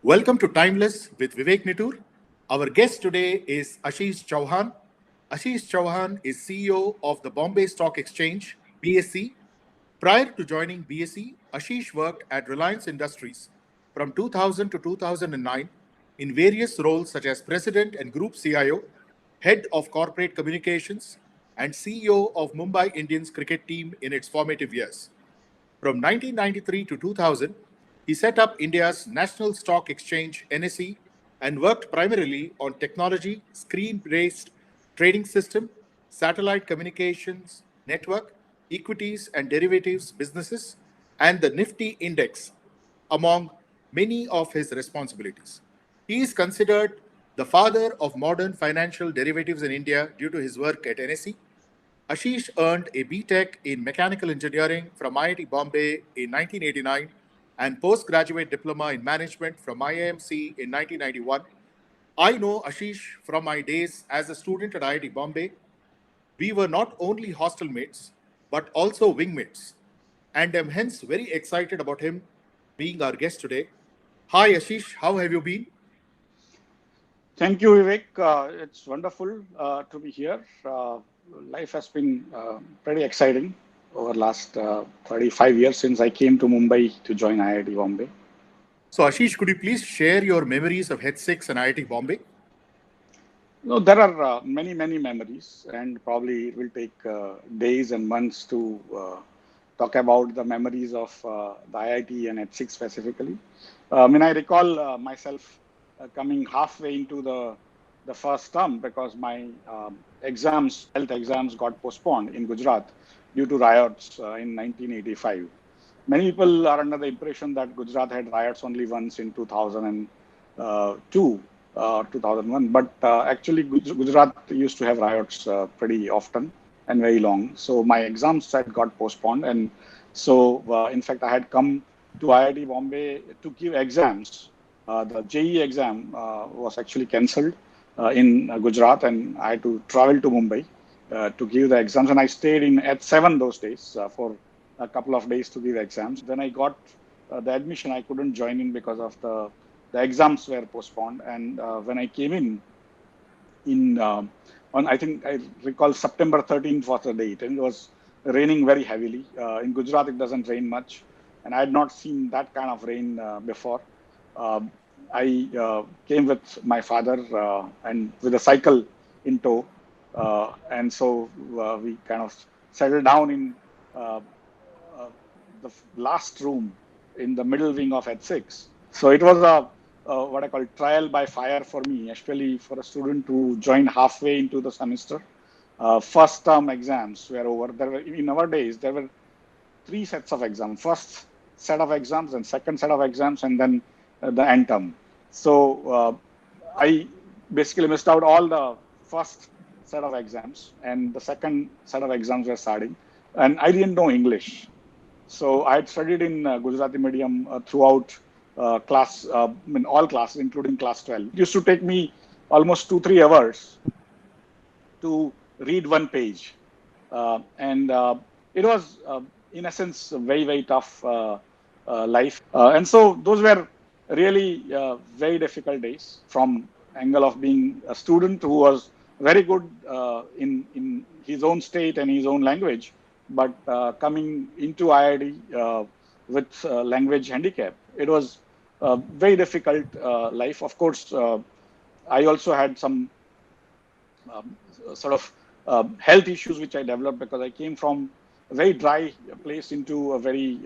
Welcome to Timeless with Vivek Nittoor. Our guest today is Ashish Chauhan. Ashish Chauhan is CEO of the Bombay Stock Exchange, BSE. Prior to joining BSE, Ashish worked at Reliance Industries from 2000 to 2009 in various roles such as President and Group CIO, Head of Corporate Communications, and CEO of Mumbai Indians cricket team in its formative years. From 1993 to 2000, he set up India's National Stock Exchange NSE and worked primarily on technology, screen-based trading system, satellite communications network, equities and derivatives businesses, and the Nifty index, among many of his responsibilities. He is considered the father of modern financial derivatives in India due to his work at NSE. Ashish earned a BTech in Mechanical Engineering from IIT Bombay in 1989 and postgraduate diploma in management from IIMC in 1991. I know Ashish from my days as a student at IIT Bombay. We were not only hostel mates, but also wing mates, and am hence very excited about him being our guest today. Hi Ashish, how have you been? Thank you, Vivek. It's wonderful to be here. Life has been pretty exciting over the last 35 years since I came to Mumbai to join IIT Bombay. So Ashish, could you please share your memories of H6 and IIT Bombay? No, there are many memories, and probably it will take days and months to talk about the memories of the IIT and H6 specifically. I recall myself coming halfway into the first term because my health exams got postponed in Gujarat due to riots in 1985. Many people are under the impression that Gujarat had riots only once in 2002, 2001, but actually Gujarat used to have riots pretty often and very long. So my exams had got postponed, and so in fact I had come to IIT Bombay to give exams. The JEE exam was actually cancelled in Gujarat, and I had to travel to Mumbai to give the exams. And I stayed in H7 those days for a couple of days to give exams. When I got the admission, I couldn't join in because of the exams were postponed. And when I came in on I think I recall September 13th was the date, and it was raining very heavily. In Gujarat, it doesn't rain much, and I had not seen that kind of rain before. I came with my father and with a cycle in tow, and so we kind of settled down in the last room in the middle wing of H6. So it was a what I call trial by fire for me, especially for a student to join halfway into the semester. First term exams were over. In our days, there were 3 sets of exams. First set of exams, and second set of exams, and then the end term. So I basically missed out all the first set of exams, and the second set of exams were starting. And I didn't know English. So I had studied in Gujarati medium throughout all classes, including class 12. It used to take me almost 2-3 hours to read one page. And it was, in essence, a very tough life. And so those were really very difficult days from angle of being a student who was very good in his own state and his own language, but coming into IIT with language handicap. It was a very difficult life. Of course, I also had some sort of health issues which I developed because I came from a very dry place into a very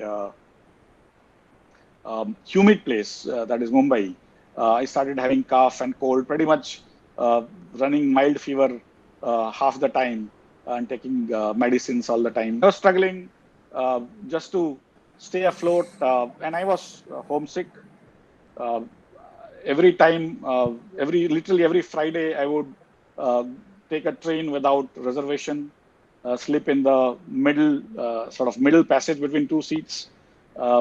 humid place, that is Mumbai. I started having cough and cold, pretty much running mild fever half the time and taking medicines all the time. I was struggling just to stay afloat, and I was homesick. Every time, literally every Friday, I would take a train without reservation, sleep in the middle passage between 2 seats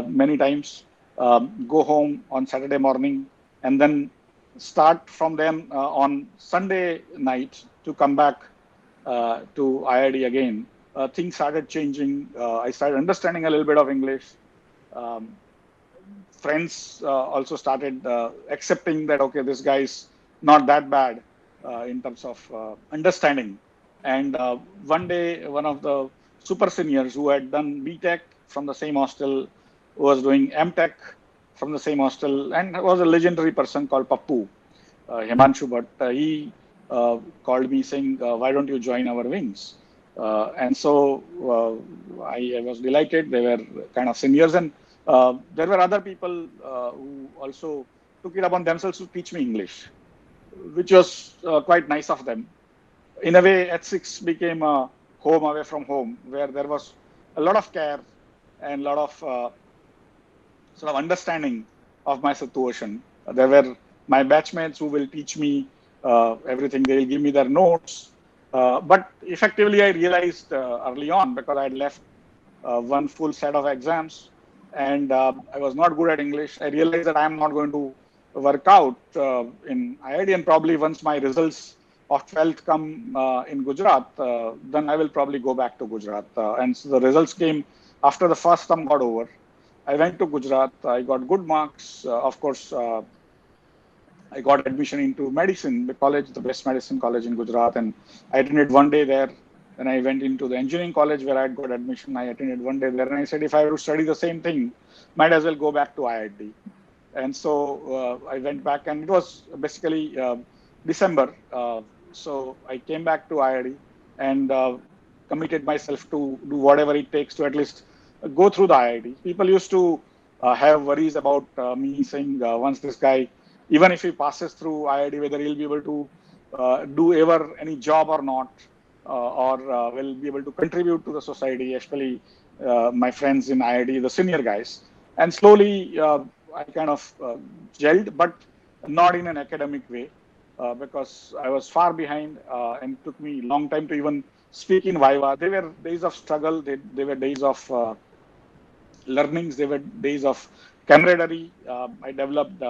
many times, go home on Saturday morning, and then start from them on Sunday night to come back to IIT again. Things started changing. I started understanding a little bit of English. friends also started accepting that, okay, this guy's not that bad in terms of understanding. And one day, one of the super seniors who had done BTech from the same hostel was doing MTech from the same hostel and was a legendary person called Pappu, Himanshu. But he called me saying, why don't you join our wings? And so I was delighted. They were kind of seniors, and there were other people who also took it upon themselves to teach me English, which was quite nice of them. In a way, H6 became a home away from home, where there was a lot of care and a lot of sort of understanding of my situation. There were my batchmates who will teach me everything. They will give me their notes. But effectively, I realized early on, because I had left one full set of exams and I was not good at English, I realized that I am not going to work out in IIT. And probably once my results of 12th come in Gujarat, then I will probably go back to Gujarat. And so the results came after the first term got over. I went to Gujarat. I got good marks. Of course, I got admission into medicine, the college, the best medicine college in Gujarat, and I attended one day there. Then I went into the engineering college where I had got admission. I attended one day there, and I said, if I have to study the same thing, might as well go back to IIT. And so I went back, and it was basically December. So I came back to IIT and committed myself to do whatever it takes to at least go through the IIT. People used to have worries about me saying, once this guy, even if he passes through IIT, whether he'll be able to do ever any job or not, or will be able to contribute to the society, especially my friends in IIT, the senior guys. And slowly, I kind of gelled, but not in an academic way, because I was far behind, and it took me a long time to even speak in Viva. They were days of struggle. They were days of learnings. They were days of camaraderie. I developed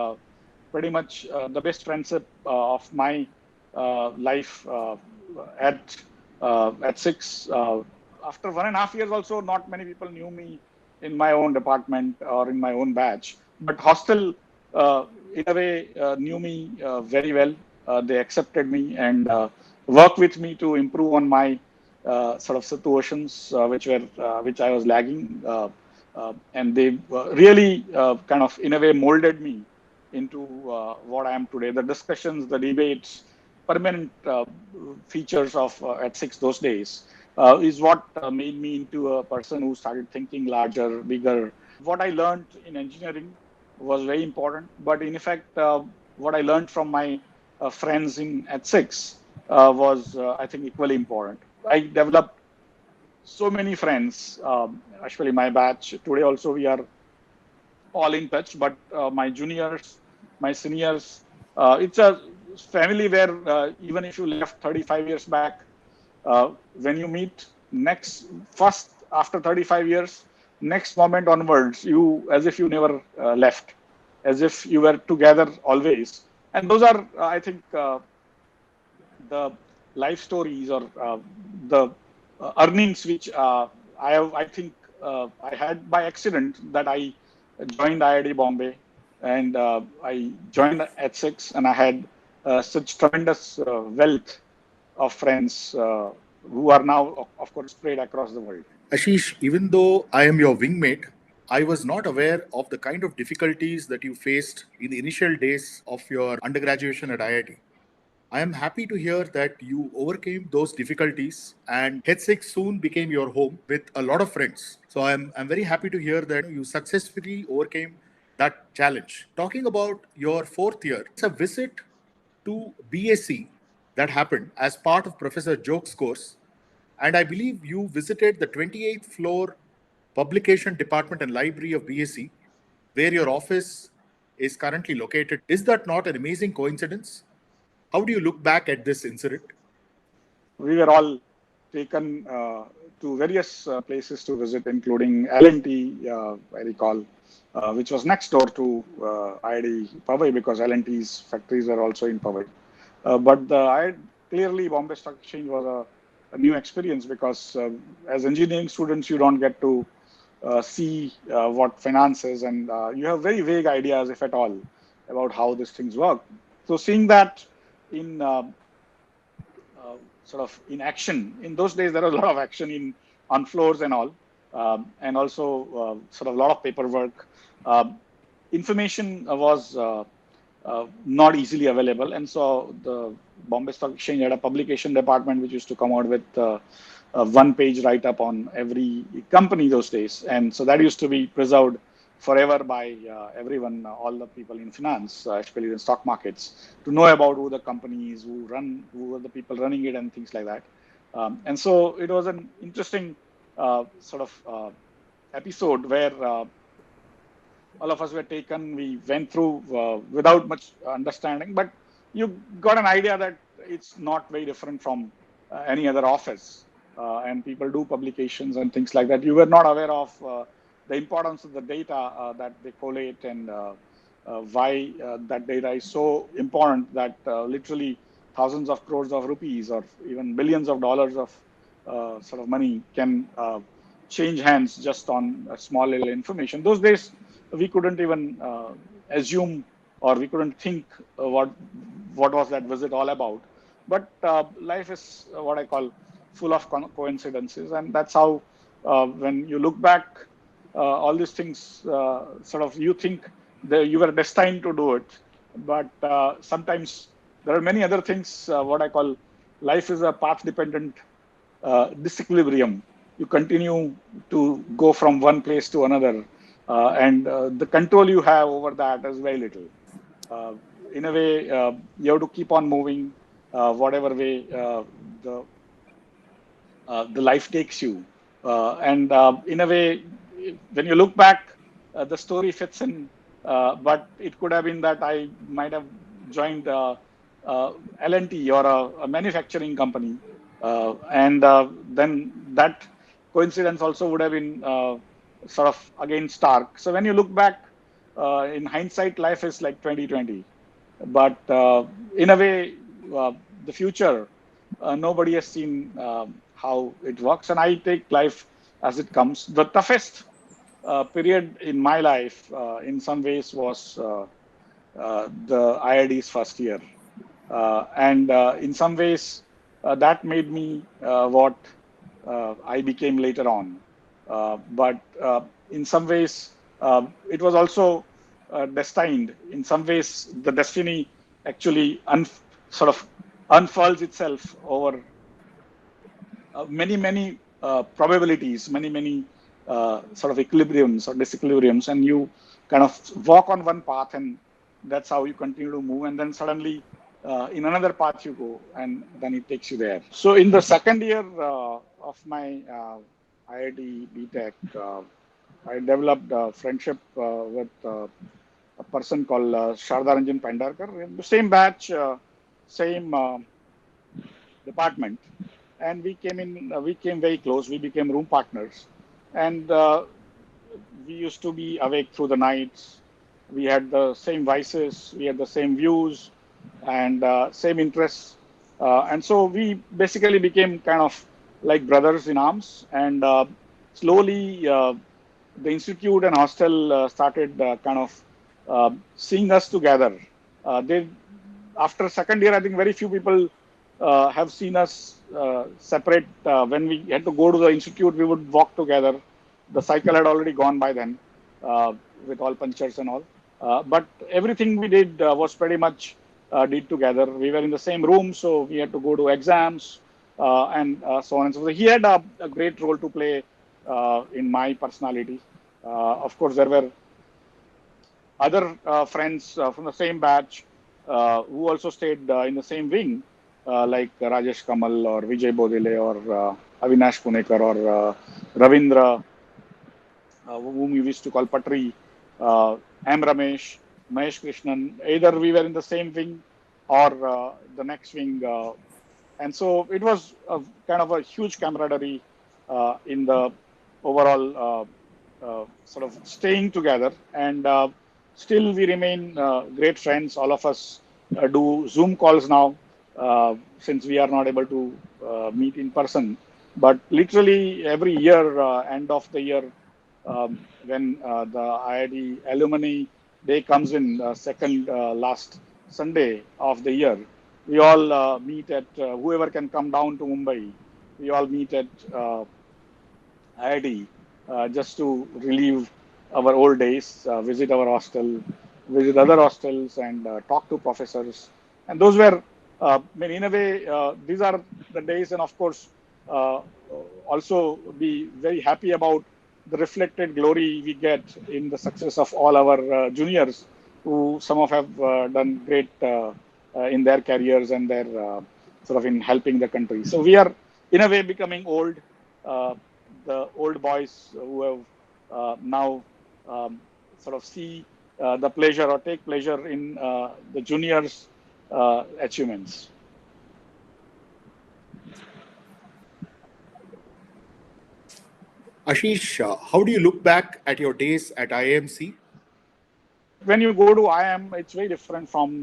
pretty much the best friendship of my life at six. After 1.5 years, also not many people knew me in my own department or in my own batch, but hostel in a way knew me very well. They accepted me and worked with me to improve on my sort of situations which I was lagging. And they really kind of in a way molded me into what I am today. The discussions, the debates, permanent features of at six those days is what made me into a person who started thinking larger, bigger. What I learned in engineering was very important, but in effect, what I learned from my friends in at six was, I think, equally important. I developed so many friends, especially my batch. Today also we are all in touch, but my juniors, my seniors, it's a family where even if you left 35 years back, when you meet next, first after 35 years, next moment onwards, you, as if you never left, as if you were together always. And those are, I think, the life stories or the earnings which I think I had by accident, that I joined IIT Bombay and I joined at six, and I had such tremendous wealth of friends who are now, of course, spread across the world. Ashish, even though I am your wingmate, I was not aware of the kind of difficulties that you faced in the initial days of your undergraduation at IIT. I am happy to hear that you overcame those difficulties and H6 soon became your home with a lot of friends. So I'm very happy to hear that you successfully overcame that challenge. Talking about your fourth year, it's a visit to BSE that happened as part of Professor Joke's course. And I believe you visited the 28th floor publication department and library of BSE, where your office is currently located. Is that not an amazing coincidence? How do you look back at this incident? We were all taken to various places to visit, including L&T, I recall, which was next door to IIT Powai, because L&T's factories are also in Powai. But clearly, Bombay Stock Exchange was a new experience, because as engineering students, you don't get to see what finance is, and you have very vague ideas, if at all, about how these things work. So seeing that in sort of in action, in those days there was a lot of action in on floors and all, and also sort of a lot of paperwork. Information was not easily available, and so the Bombay Stock Exchange had a publication department which used to come out with a one-page write-up on every company those days, and so that used to be preserved forever by everyone, all the people in finance, especially in stock markets, to know about who the companies, who are the people running it, and things like that. And so it was an interesting sort of episode where all of us were taken. We went through without much understanding, but you got an idea that it's not very different from any other office. And people do publications and things like that. You were not aware of the importance of the data that they collate, and why that data is so important that literally thousands of crores of rupees or even billions of dollars of sort of money can change hands just on a small little information. Those days, we couldn't even assume, or we couldn't think what was that visit all about. But life is what I call full of coincidences, and that's how when you look back, all these things sort of you think that you were destined to do it, but sometimes there are many other things. What I call life is a path-dependent disequilibrium. You continue to go from one place to another, and the control you have over that is very little. Uh, in a way, you have to keep on moving, whatever way the life takes you. And in a way, when you look back, the story fits in, but it could have been that I might have joined L&T or a manufacturing company. And then that coincidence also would have been sort of again stark. So when you look back, in hindsight, life is like 2020. But in a way, the future, nobody has seen how it works. And I take life as it comes. The toughest period in my life, in some ways, was the IID's first year. And in some ways, that made me what I became later on. But in some ways, it was also destined. In some ways, the destiny actually sort of unfurls itself over many probabilities, many sort of equilibriums or disequilibriums, and you kind of walk on one path, and that's how you continue to move, and then suddenly in another path you go, and then it takes you there. So in the second year of my IIT BTech, I developed a friendship with a person called Sharda Ranjan Pendarkar, the same batch, same department, and we came very close. We became room partners, and we used to be awake through the nights. We had the same vices, we had the same views, and same interests, and so we basically became kind of like brothers in arms. And slowly, the institute and hostel started kind of seeing us together. They After second year, I think very few people have seen us separate. When we had to go to the institute, we would walk together. The cycle had already gone by then, with all punctures and all. But everything we did was pretty much did together. We were in the same room, so we had to go to exams and so on and so forth. He had a great role to play in my personality. Of course, there were other friends from the same batch who also stayed in the same wing, like Rajesh Kamal or Vijay Bodile or Avinash Punekar or Ravindra, whom we used to call Patri, M. Ramesh, Mahesh Krishnan. Either we were in the same wing or the next wing. And so it was kind of a huge camaraderie in the overall sort of staying together. And still we remain great friends. All of us do Zoom calls now, since we are not able to meet in person. But literally every year, end of the year, when the IIT Alumni Day comes in, second last Sunday of the year, we all meet at whoever can come down to Mumbai. We all meet at IIT just to relieve our old days, visit our hostel, visit other hostels, and talk to professors. And those were, I mean, in a way, these are the days, and of course, uh, also be very happy about the reflected glory we get in the success of all our juniors, who some of have done great in their careers and their sort of in helping the country. So we are, in a way, becoming old. Uh, the old boys who have now sort of see the pleasure or take pleasure in the juniors' achievements. Ashish, how do you look back at your days at IMC? When you go to IIM, it's very different from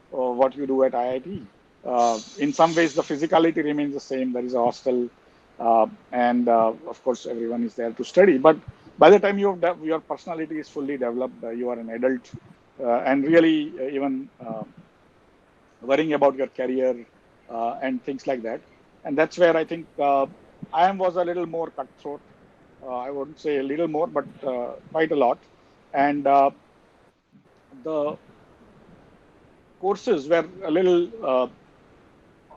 what you do at IIT. In some ways, the physicality remains the same. There is a hostel, and of course, everyone is there to study. But by the time your personality is fully developed, you are an adult, and really even worrying about your career and things like that. And that's where I think IIM was a little more cutthroat. I wouldn't say a little more, but quite a lot. And the courses were a little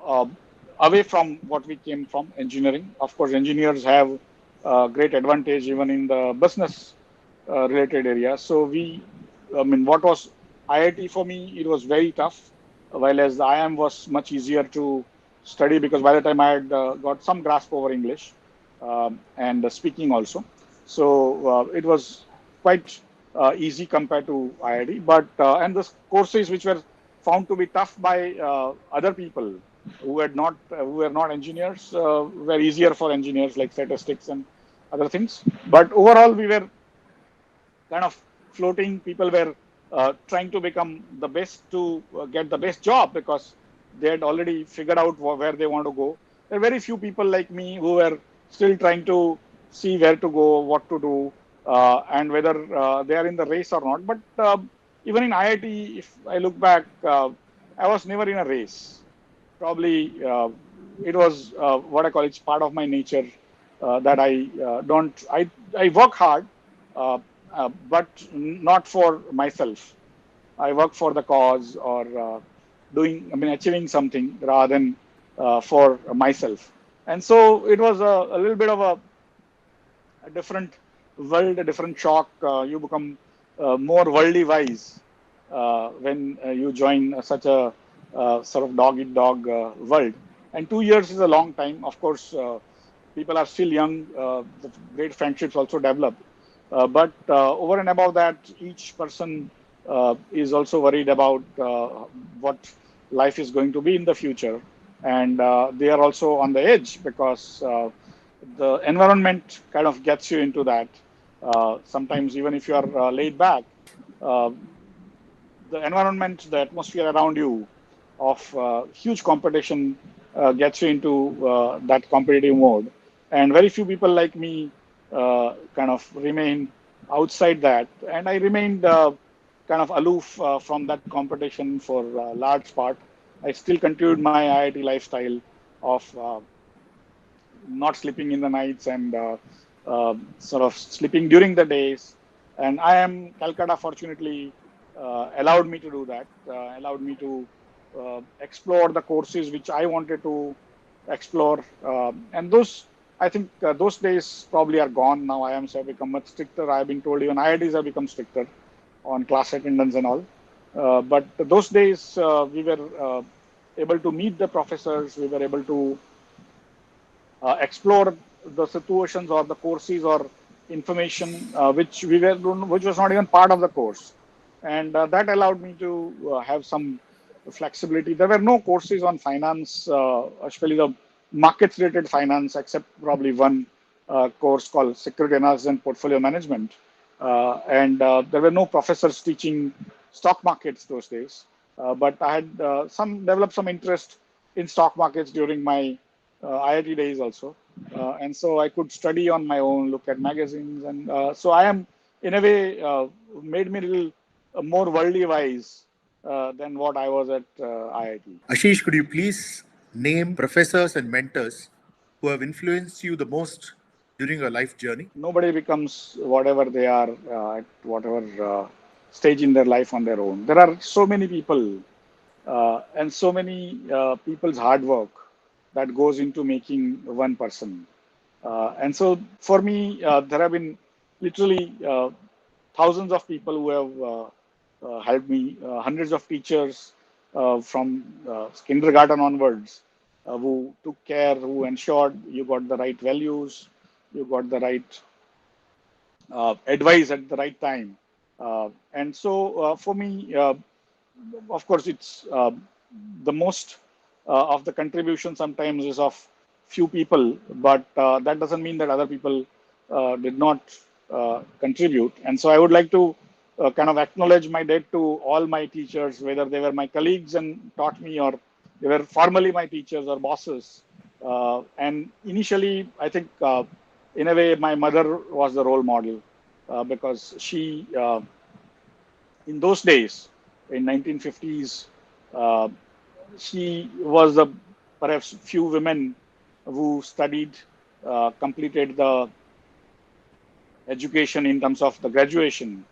uh, away from what we came from, engineering. Of course, engineers have great advantage even in the business related area. So I mean, what was IIT for me, it was very tough, while as the IIM was much easier to study because by the time I had got some grasp over English and speaking also. So it was quite easy compared to IIT. But and the courses which were found to be tough by other people who were not engineers were easier for engineers like statistics and other things. But overall, we were kind of floating. People were trying to become the best to get the best job because they had already figured out where they want to go. There are very few people like me who were still trying to see where to go, what to do, and whether they are in the race or not. But even in IIT, if I look back, I was never in a race. Probably it was what I call it's part of my nature that I don't. I work hard, uh, but not for myself. I work for the cause or I mean, achieving something rather than for myself. And so it was a little bit of a different world, a different shock. You become more worldly wise when you join such a sort of dog eat dog world. And 2 years is a long time. Of course, people are still young. The great friendships also develop. But over and above that, each person is also worried about what life is going to be in the future. And they are also on the edge because the environment kind of gets you into that. Sometimes, even if you are laid back, uh, the environment, the atmosphere around you of huge competition gets you into that competitive mode. And very few people like me kind of remain outside that. And I remained kind of aloof from that competition for a large part. I still continued my IIT lifestyle of not sleeping in the nights and sort of sleeping during the days. And Calcutta, fortunately, allowed me to do that, allowed me to explore the courses which I wanted to explore. And those, I think, those days probably are gone now. IIMs have become much stricter. I've been told even IITs have become stricter on class attendance and all. But those days, we were able to meet the professors. We were able to explore the situations or the courses or information which was not even part of the course, and that allowed me to have some flexibility. There were no courses on finance, especially the markets related finance, except probably one course called security analysis and portfolio management, and there were no professors teaching stock markets those days. But I had some developed some interest in stock markets during my IIT days also. And so I could study on my own, look at magazines. And so I am, in a way, made me a little more worldly wise than what I was at IIT. Ashish, could you please name professors and mentors who have influenced you the most during your life journey? Nobody becomes whatever they are at whatever stage in their life on their own. There are so many people and so many people's hard work that goes into making one person. And so for me, there have been literally thousands of people who have helped me, hundreds of teachers from kindergarten onwards who took care, who ensured you got the right values, you got the right advice at the right time. And so for me, of course, it's the most of the contribution sometimes is of few people, but that doesn't mean that other people did not contribute. And so I would like to kind of acknowledge my debt to all my teachers, whether they were my colleagues and taught me or they were formally my teachers or bosses. And initially, I think in a way, my mother was the role model because she in those days, in 1950s, uh, she was the perhaps few women who studied, completed the education in terms of the graduation,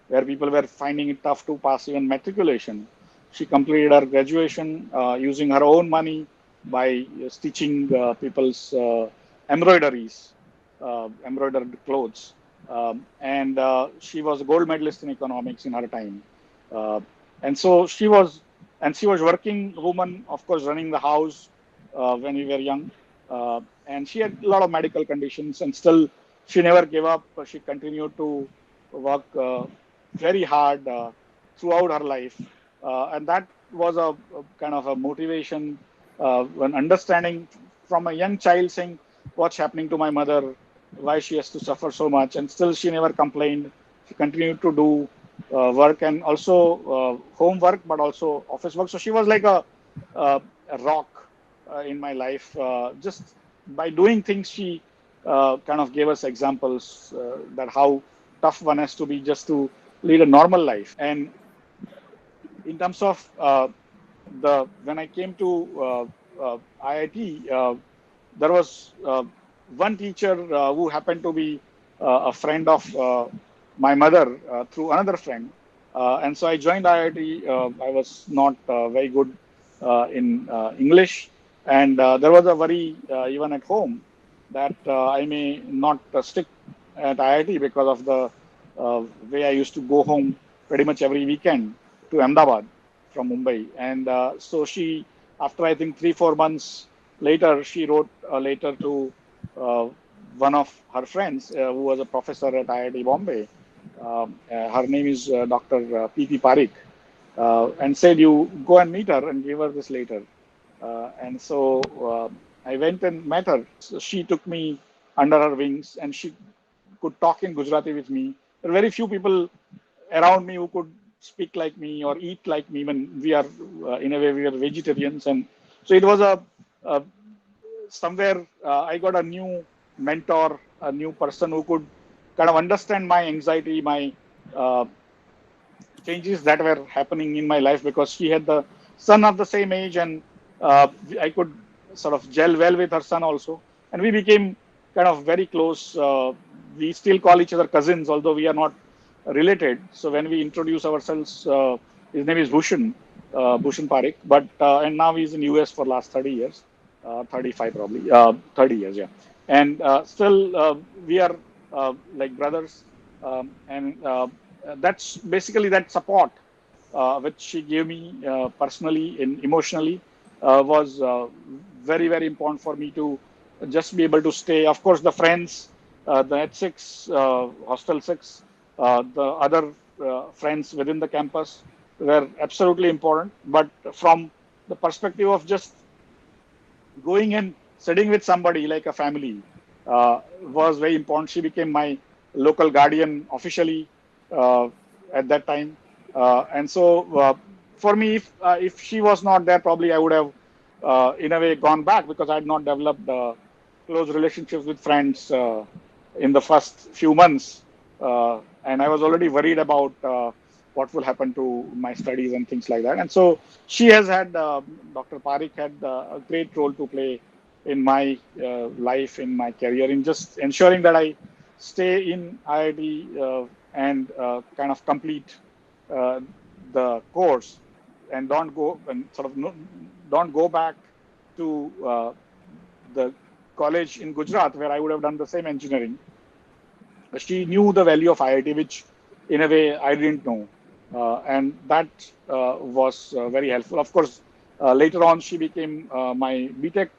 where people were finding it tough to pass even matriculation. She completed her graduation using her own money by stitching people's embroideries, embroidered clothes. And she was a gold medalist in economics in her time. Uh, and so she was working woman, of course, running the house when we were young. And she had a lot of medical conditions, and still she never gave up. She continued to work very hard throughout her life. And that was a kind of a motivation, an understanding from a young child saying, what's happening to my mother, why she has to suffer so much. And still she never complained. She continued to do work and also homework, but also office work. So she was like a rock in my life. Just by doing things, she kind of gave us examples that how tough one has to be just to lead a normal life. And in terms of the when I came to IIT, there was one teacher who happened to be a friend of my mother through another friend. And so I joined IIT. I was not very good in English, and there was a worry even at home that I may not stick at IIT because of the way I used to go home pretty much every weekend to Ahmedabad from Mumbai. And so she, after I think 3-4 months later, she wrote a letter to one of her friends who was a professor at IIT Bombay. Her name is Dr. P.P. Parikh, and said, you go and meet her and give her this letter. And so I went and met her. So she took me under her wings and she could talk in Gujarati with me. There were very few people around me who could speak like me or eat like me when we are, in a way, we are vegetarians. And so it was a somewhere I got a new mentor, a new person who could kind of understand my anxiety, my uh, changes that were happening in my life because she had the son of the same age and I could sort of gel well with her son also. And we became kind of very close. We still call each other cousins, although we are not related. So when we introduce ourselves, his name is Bhushan Parikh, but and now he's in US for last 30 years, 35 probably, 30 years, yeah. And still we are like brothers. And that's basically that support which she gave me personally and emotionally was very, very important for me to just be able to stay. Of course, the friends, the H6, Hostel 6, the other friends within the campus were absolutely important. But from the perspective of just going and sitting with somebody like a family was very important. She became my local guardian officially at that time. And so for me, if she was not there, probably I would have in a way, gone back because I had not developed close relationships with friends in the first few months. And I was already worried about what will happen to my studies and things like that. And so she has had, Dr. Parikh had a great role to play in my life, in my career, in just ensuring that I stay in IIT and kind of complete uh, the course and don't go back to the college in Gujarat where I would have done the same engineering. She knew the value of IIT, which in a way I didn't know, and that was very helpful. Of course, later on she became my BTech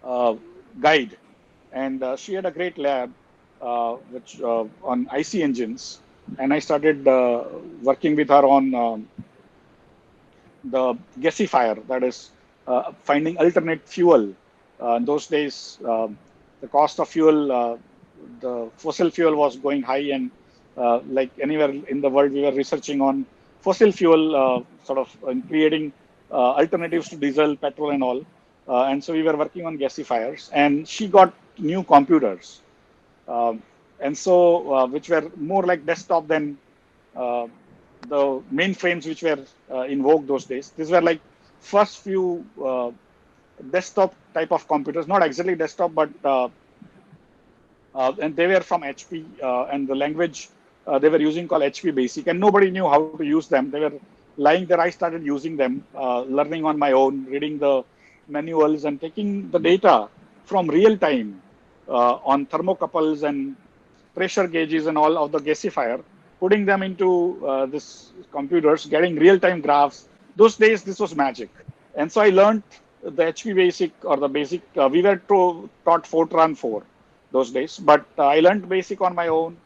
uh, guide, and she had a great lab which on IC engines, and I started working with her on the gasifier, that is finding alternate fuel. In those days, the cost of fuel, the fossil fuel was going high, and like anywhere in the world, we were researching on fossil fuel, sort of creating alternatives to diesel, petrol, and all. And so we were working on gasifiers, and she got new computers, um, and so which were more like desktop than uh, the mainframes which were in vogue those days. These were like first few desktop type of computers, not exactly desktop, but and they were from HP, and the language they were using called HP Basic, and nobody knew how to use them. They were lying there. I started using them, learning on my own, reading the manuals, and taking the data from real time on thermocouples and pressure gauges and all of the gasifier, putting them into this computers, getting real time graphs. Those days, this was magic. And so I learned the HP Basic or the basic. We were taught Fortran 4 those days, but I learned basic on my own,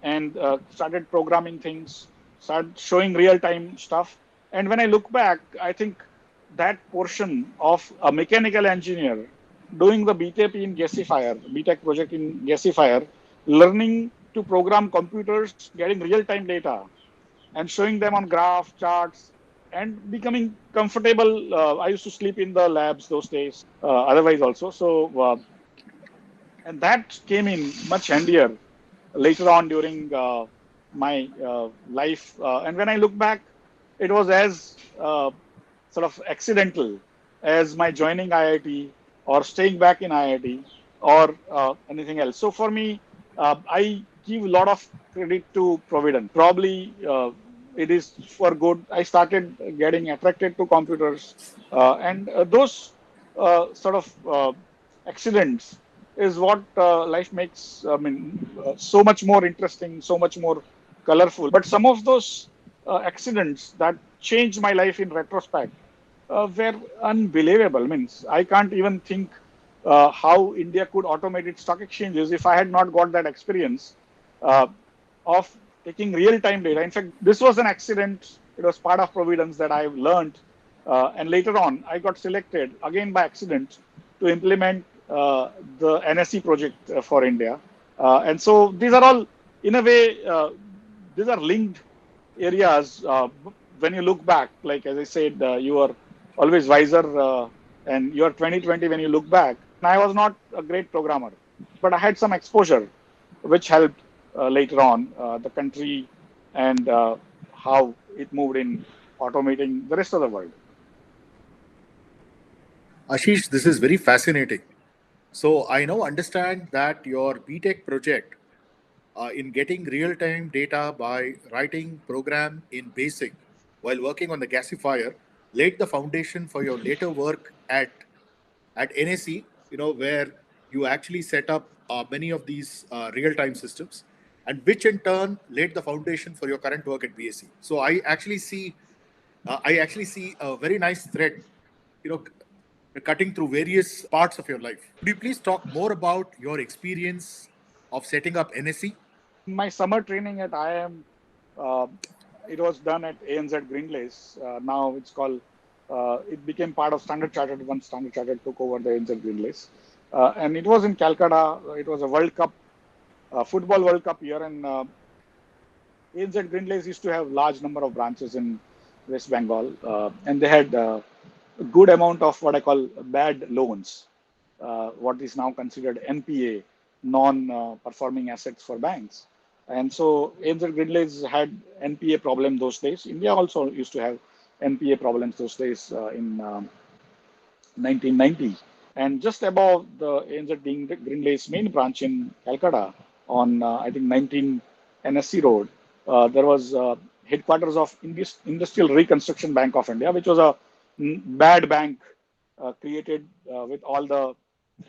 and started programming things, started showing real time stuff. And when I look back, I think that portion of a mechanical engineer doing the BTech project in gasifier, learning to program computers, getting real time data, and showing them on graph charts and becoming comfortable. I used to sleep in the labs those days, otherwise also. So, and that came in much handier later on during my life. And when I look back, it was as sort of accidental as my joining IIT or staying back in IIT or anything else. So for me, I give a lot of credit to Providence. Probably it is for good. I started getting attracted to computers, and those sort of accidents is what life makes, I mean, so much more interesting, so much more colorful. But some of those accidents that changed my life in retrospect were unbelievable. Means I can't even think how India could automate its stock exchanges if I had not got that experience uh, of taking real-time data. In fact, this was an accident. It was part of Providence that I've learned, and later on, I got selected again by accident to implement the NSE project for India. And so these are all, in a way, these are linked areas. When you look back, like as I said, you are always wiser, and you are 2020 when you look back. And I was not a great programmer, but I had some exposure, which helped later on the country and how it moved in automating the rest of the world. Ashish, this is very fascinating. So I now understand that your BTech project in getting real-time data by writing program in BASIC while working on the gasifier laid the foundation for your later work at NSE, where you actually set up many of these real-time systems, and which in turn laid the foundation for your current work at BSE. So I actually see a very nice thread, you know, cutting through various parts of your life. Could you please talk more about your experience of setting up NSE? My summer training at IIM, uh, it was done at ANZ Greenlace. Now it's called, it became part of Standard Chartered once Standard Chartered took over the ANZ Greenlace. And it was in Calcutta. It was a World Cup, football World Cup year. And ANZ Greenlace used to have large number of branches in West Bengal, and they had a good amount of what I call bad loans, what is now considered NPA, non-performing assets for banks. And so ANZ Gridleys had NPA problem those days. India also used to have NPA problems those days in 1990. And just above the ANZ Greenlay's main branch in Calcutta on, I think, 19 NSC Road, there was headquarters of Industrial Reconstruction Bank of India, which was a bad bank created with all the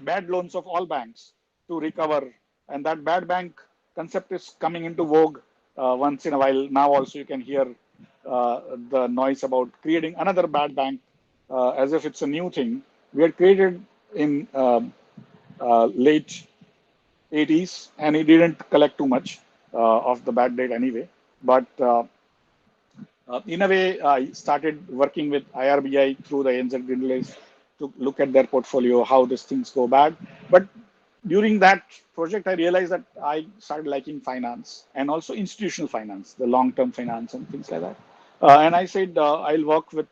bad loans of all banks to recover. And that bad bank concept is coming into vogue once in a while. Now also you can hear the noise about creating another bad bank as if it's a new thing. We had created in late 80s, and it didn't collect too much of the bad debt anyway. But in a way, I started working with IRBI through the ANZ Grindlays to look at their portfolio, how these things go bad. But during that project, I realized that I started liking finance and also institutional finance, the long-term finance and things like that. And I said, I'll work with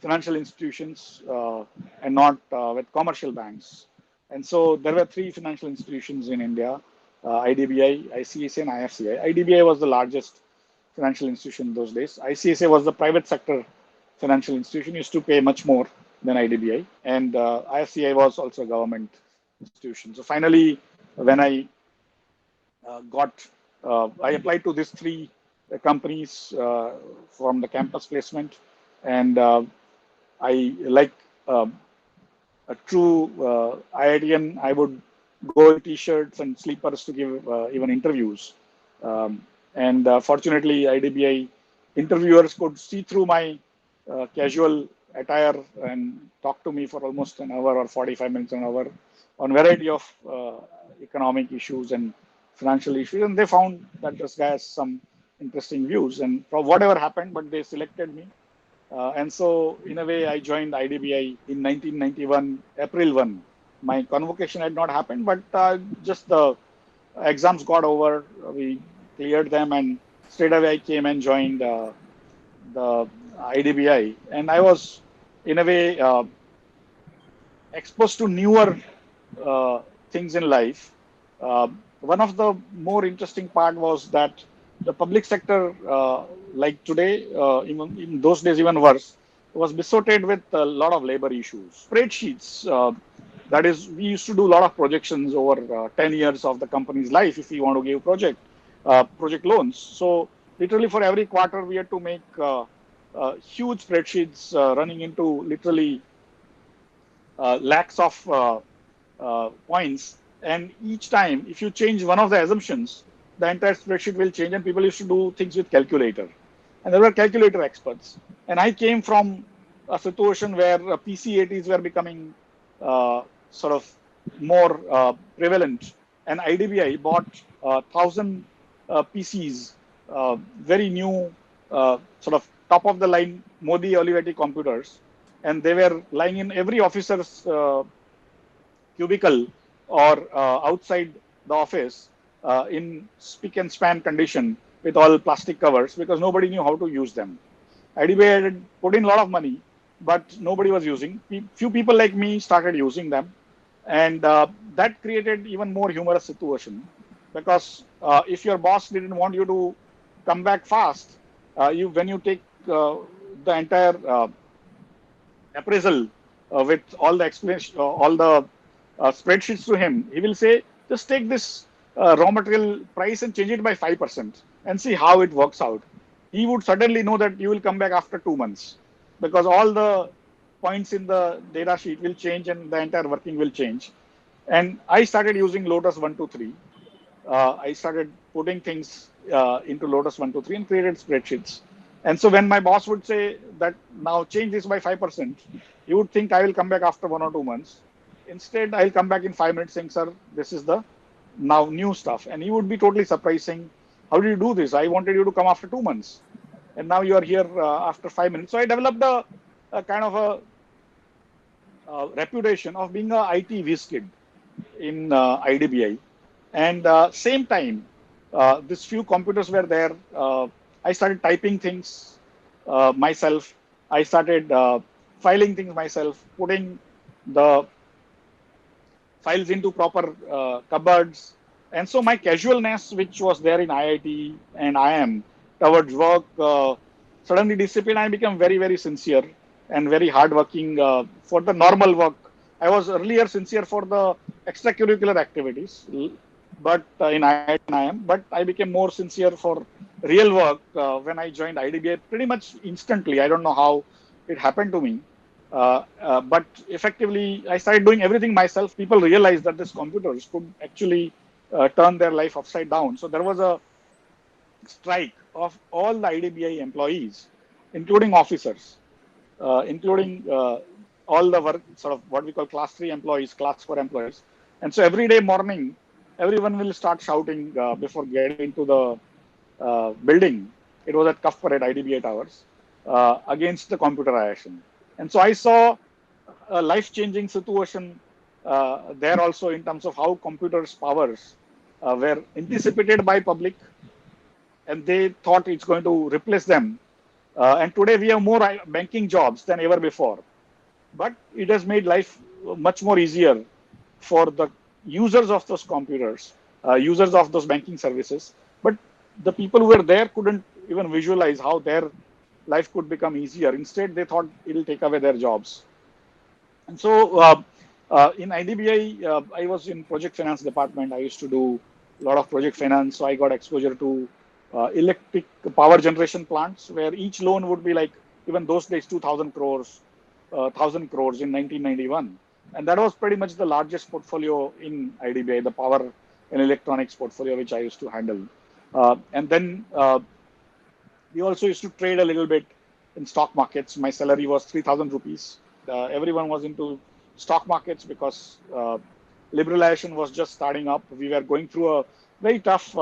financial institutions and not with commercial banks. And so there were three financial institutions in India, IDBI, ICICI, and IFCI. IDBI was the largest financial institution those days. ICICI was the private sector financial institution, used to pay much more than IDBI. And IFCI was also a government institution. So finally, when I applied to these three companies from the campus placement, and I like a true IITian, I would go in t-shirts and sleepers to give even interviews. And fortunately, IDBI interviewers could see through my casual attire and talk to me for almost an hour or 45 minutes an hour on variety of economic issues and financial issues. And they found that this guy has some interesting views. And for whatever happened, but they selected me. And so, in a way, I joined IDBI in 1991, April 1. My convocation had not happened, but just the exams got over. We cleared them, and straight away I came and joined the IDBI. And I was, in a way, exposed to newer things in life. One of the more interesting part was that the public sector, like today, even in those days, even worse, was besotted with a lot of labor issues. Spreadsheets. That is, we used to do a lot of projections over 10 years of the company's life if we want to give project loans. So literally for every quarter, we had to make huge spreadsheets running into literally lakhs of points. And each time, if you change one of the assumptions, the entire spreadsheet will change, and people used to do things with calculator. And there were calculator experts. And I came from a situation where PC80s were becoming sort of more prevalent. And IDBI bought 1,000 PCs, very new, sort of top of the line Modi Olivetti computers. And they were lying in every officer's cubicle or outside the office in spick and span condition with all plastic covers because nobody knew how to use them. IDBI had put in a lot of money, but nobody was using. Few people like me started using them, and that created even more humorous situation because if your boss didn't want you to come back fast, when you take the entire appraisal with all the explanation, all the spreadsheets to him, he will say, just take this raw material price and change it by 5% and see how it works out. He would suddenly know that you will come back after 2 months because all the points in the data sheet will change and the entire working will change. And I started using Lotus 123. I started putting things into Lotus 123 and created spreadsheets. And so when my boss would say that now change this by 5%, you would think I will come back after 1 or 2 months. Instead, I'll come back in 5 minutes saying, sir, this is the now new stuff. And he would be totally surprised saying, how did you do this? I wanted you to come after 2 months. And now you are here after 5 minutes. So I developed a kind of reputation of being a IT whiz kid in IDBI. And same time, these few computers were there. I started typing things myself. I started filing things myself, putting the files into proper cupboards. And so my casualness, which was there in IIT and IIM towards work, suddenly disappeared. I became very, very sincere and very hardworking for the normal work. I was earlier sincere for the extracurricular activities, but in IIT and IIM, but I became more sincere for real work when I joined IDBI pretty much instantly. I don't know how it happened to me. But effectively, I started doing everything myself. People realized that these computers could actually turn their life upside down. So there was a strike of all the IDBI employees, including officers, including all the work, sort of what we call class 3 employees, class 4 employees. And so every day morning, everyone will start shouting before getting into the building. It was at Cuff Parade IDBI Towers against the computerization. And so I saw a life-changing situation there also in terms of how computers' powers were anticipated by public, and they thought it's going to replace them. And today we have more banking jobs than ever before. But it has made life much more easier for the users of those computers, users of those banking services. But the people who were there couldn't even visualize how their life could become easier. Instead, they thought it'll take away their jobs. And so in IDBI, I was in project finance department. I used to do a lot of project finance. So I got exposure to electric power generation plants where each loan would be like, even those days, 2,000 crores, 1,000 crores in 1991. And that was pretty much the largest portfolio in IDBI, the power and electronics portfolio, which I used to handle. And then we also used to trade a little bit in stock markets. My salary was 3,000 rupees. Everyone was into stock markets because liberalization was just starting up. We were going through a very tough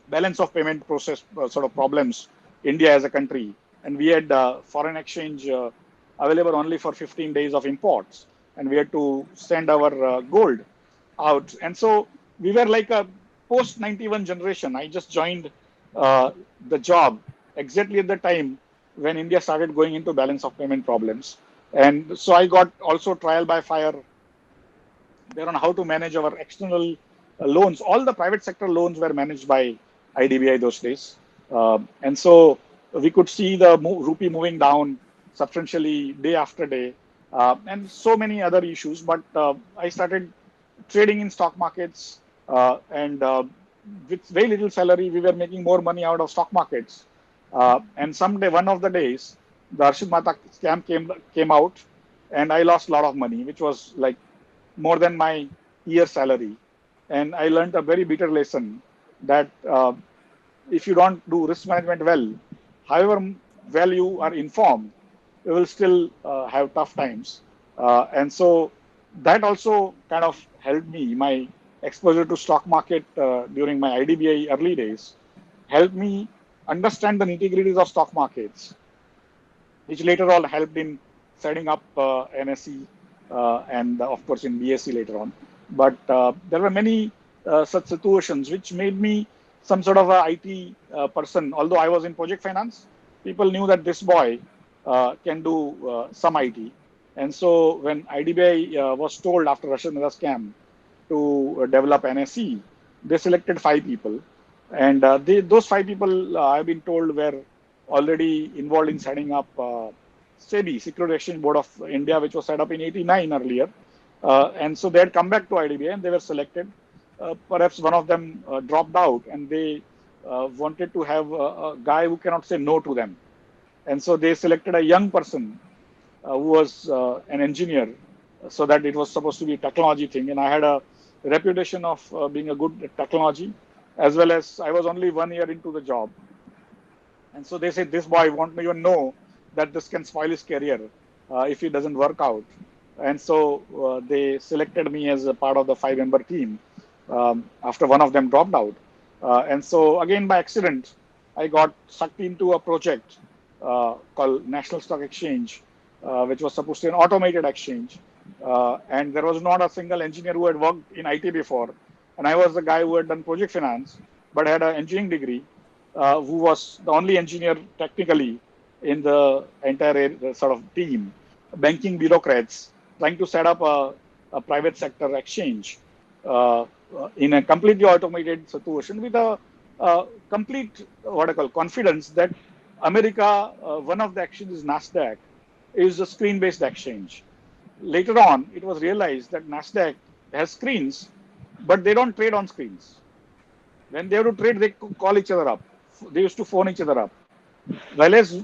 balance of payment process sort of problems, India as a country. And we had foreign exchange available only for 15 days of imports. And we had to send our gold out. And so we were like a post 91 generation. I just joined the job exactly at the time when India started going into balance of payment problems. And so I got also trial by fire there on how to manage our external loans. All the private sector loans were managed by IDBI those days. And so we could see the rupee moving down substantially day after day, and so many other issues. But I started trading in stock markets, and with very little salary, we were making more money out of stock markets. And someday, one of the days, the Arshid Mata scam came out, and I lost a lot of money, which was like more than my year salary. And I learned a very bitter lesson that if you don't do risk management well, however well you are informed, you will still have tough times. And so that also kind of helped me. My exposure to stock market during my IDBI early days helped me understand the nitty-gritties of stock markets, which later on helped in setting up NSE and of course in BSE later on. But there were many such situations which made me some sort of a IT person. Although I was in project finance, people knew that this boy can do some IT. And so when IDBI was told after Russian scam to develop NSE, they selected 5 people. And those 5 people, I've been told, were already involved in setting up SEBI, Security Exchange Board of India, which was set up in '89 earlier. And so they had come back to IDBI and they were selected. Perhaps one of them dropped out and they wanted to have a guy who cannot say no to them. And so they selected a young person who was an engineer, so that it was supposed to be a technology thing. And I had a reputation of being a good at technology, as well as I was only 1 year into the job. And so they said, this boy won't even know that this can spoil his career if he doesn't work out. And so they selected me as a part of the 5-member team after one of them dropped out. And so again, by accident, I got sucked into a project called National Stock Exchange, which was supposed to be an automated exchange. And there was not a single engineer who had worked in IT before. And I was the guy who had done project finance, but had an engineering degree. who was the only engineer technically in the entire sort of team, banking bureaucrats trying to set up a private sector exchange in a completely automated situation with a complete, what I call, confidence that America, one of the exchanges, NASDAQ, is a screen-based exchange. Later on, it was realized that NASDAQ has screens, but they don't trade on screens. When they have to trade, they call each other up. They used to phone each other up. Whereas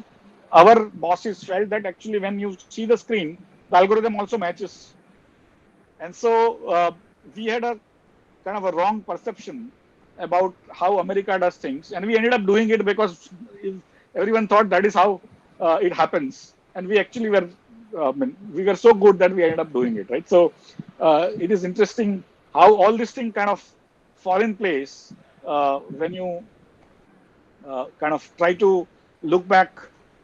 our bosses felt that actually when you see the screen, the algorithm also matches. And so we had a kind of a wrong perception about how America does things. And we ended up doing it because everyone thought that is how it happens. And we actually were, we were so good that we ended up doing it, right? So it is interesting how all this thing kind of fall in place when you kind of try to look back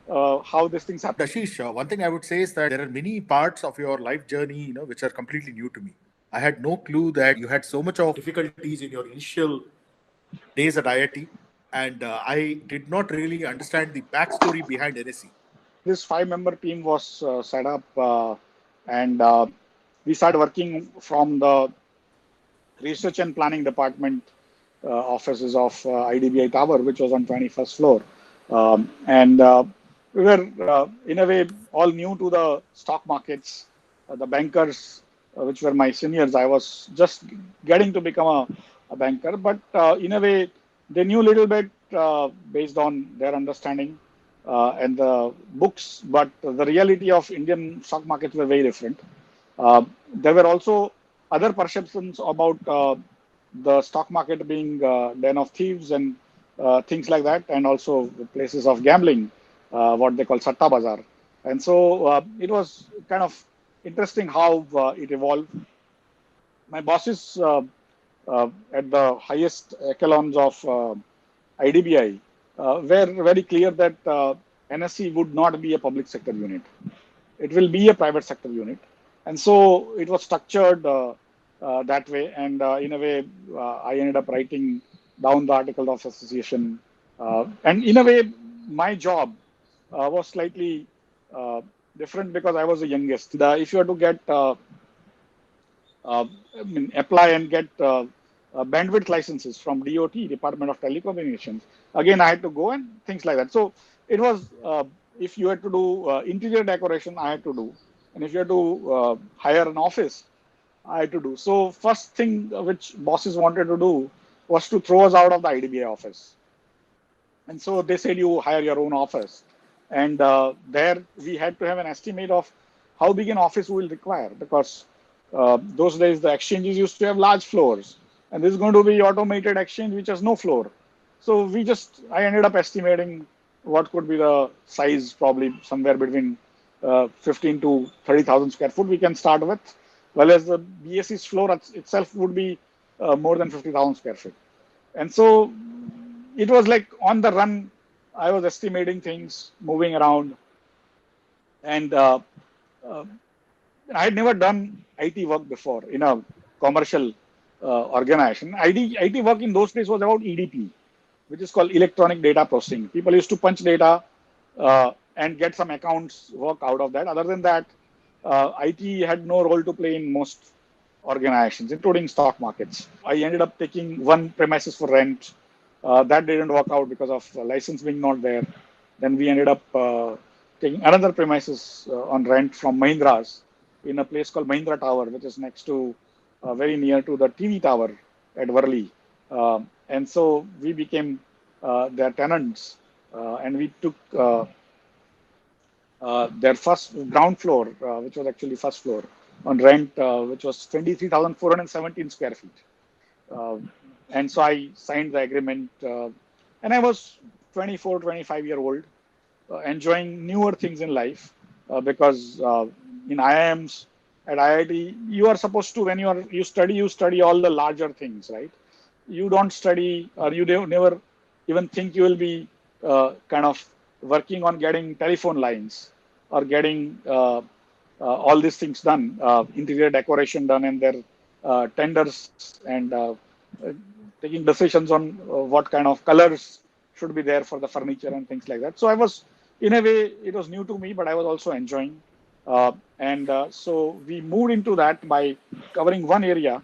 how these things happen. Ashish, one thing I would say is that there are many parts of your life journey, which are completely new to me. I had no clue that you had so much of difficulties in your initial days at IIT, and I did not really understand the backstory behind NSE. This 5-member team was set up, and we started working from the research and planning department offices of IDBI Tower, which was on 21st floor. And we were, in a way, all new to the stock markets. The bankers, which were my seniors, I was just getting to become a banker. But in a way, they knew a little bit based on their understanding and the books. But the reality of Indian stock markets were very different. There were also other perceptions about the stock market being den of thieves and things like that, and also places of gambling, what they call Satta Bazaar. And so it was kind of interesting how it evolved. My bosses at the highest echelons of IDBI were very clear that NSE would not be a public sector unit. It will be a private sector unit. And so it was structured that way. And in a way, I ended up writing down the article of association. And in a way, my job was slightly different because I was the youngest. If you were to get apply and get bandwidth licenses from DOT, Department of Telecommunications. Again, I had to go and things like that. So it was, if you had to do interior decoration, I had to do. And if you had to hire an office, I had to do. So first thing which bosses wanted to do was to throw us out of the IDBI office. And so they said, you hire your own office. And there we had to have an estimate of how big an office we will require, because those days the exchanges used to have large floors, and this is going to be automated exchange which has no floor. So I ended up estimating what could be the size, probably somewhere between 15 to 30,000 square foot we can start with, whereas the BSE's floor itself would be more than 50,000 square feet. And so it was like on the run, I was estimating things, moving around, and I had never done IT work before in a commercial organization. IT work in those days was about EDP, which is called electronic data processing. People used to punch data and get some accounts work out of that. Other than that, IT had no role to play in most organizations, including stock markets. I ended up taking one premises for rent. That didn't work out because of license being not there. Then we ended up taking another premises on rent from Mahindra's in a place called Mahindra Tower, which is next to, very near to the TV tower at Worli. And so we became their tenants, and we took their first ground floor, which was actually first floor, on rent, which was 23,417 square feet. And so I signed the agreement, and I was 24, 25-year-old, enjoying newer things in life, because in IIMs at IIT, you are supposed to, when you study all the larger things, right? You don't study, or you never even think you will be kind of working on getting telephone lines or getting all these things done, interior decoration done, and their tenders, and taking decisions on what kind of colors should be there for the furniture and things like that. So I was, in a way, it was new to me, but I was also enjoying. So we moved into that by covering one area.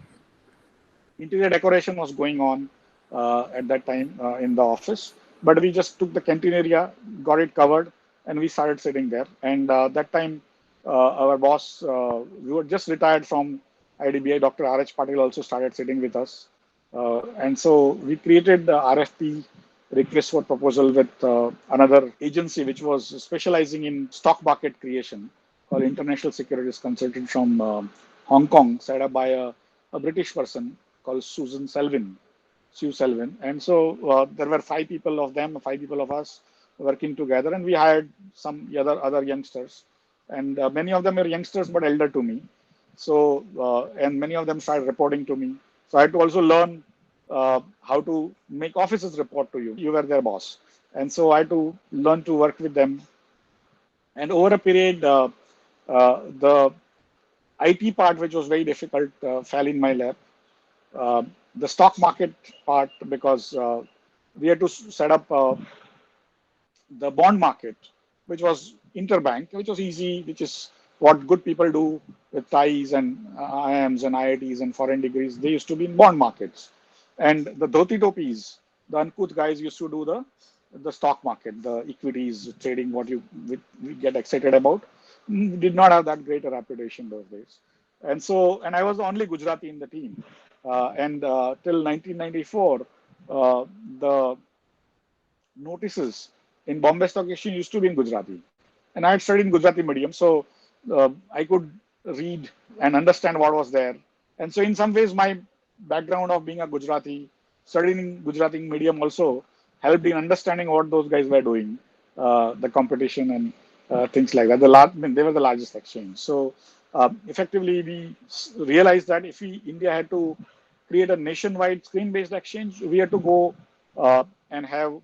Interior decoration was going on at that time in the office, but we just took the canteen area, got it covered, and we started sitting there. And that time, our boss, we were just retired from IDBI. Dr. R.H. Patil also started sitting with us, and so we created the RFP, request for proposal, with another agency which was specializing in stock market creation, called International Securities Consultant from Hong Kong, set up by a British person called Sue Selvin. And so there were five people of us working together, and we hired some other youngsters, and many of them were youngsters but elder to me. So and many of them started reporting to me. So I had to also learn how to make officers report to you. You were their boss, and so I had to learn to work with them. And over a period, the IT part, which was very difficult, fell in my lap. Uh, the stock market part, because we had to set up the bond market, which was interbank, which was easy, which is what good people do with ties and IIMs and IITs and foreign degrees. They used to be in bond markets. And the dhoti topis, the uncouth guys, used to do the stock market, the equities trading, what we get excited about. Did not have that great a reputation those days. And I was the only Gujarati in the team. And till 1994, the notices in Bombay Stock Exchange used to be in Gujarati. And I had studied in Gujarati medium, so I could read and understand what was there. And so, in some ways, my background of being a Gujarati, studying in Gujarati medium also helped in understanding what those guys were doing, the competition and things like that. They were the largest exchange. So, effectively, we realized that if India had to create a nationwide screen-based exchange, we had to go and have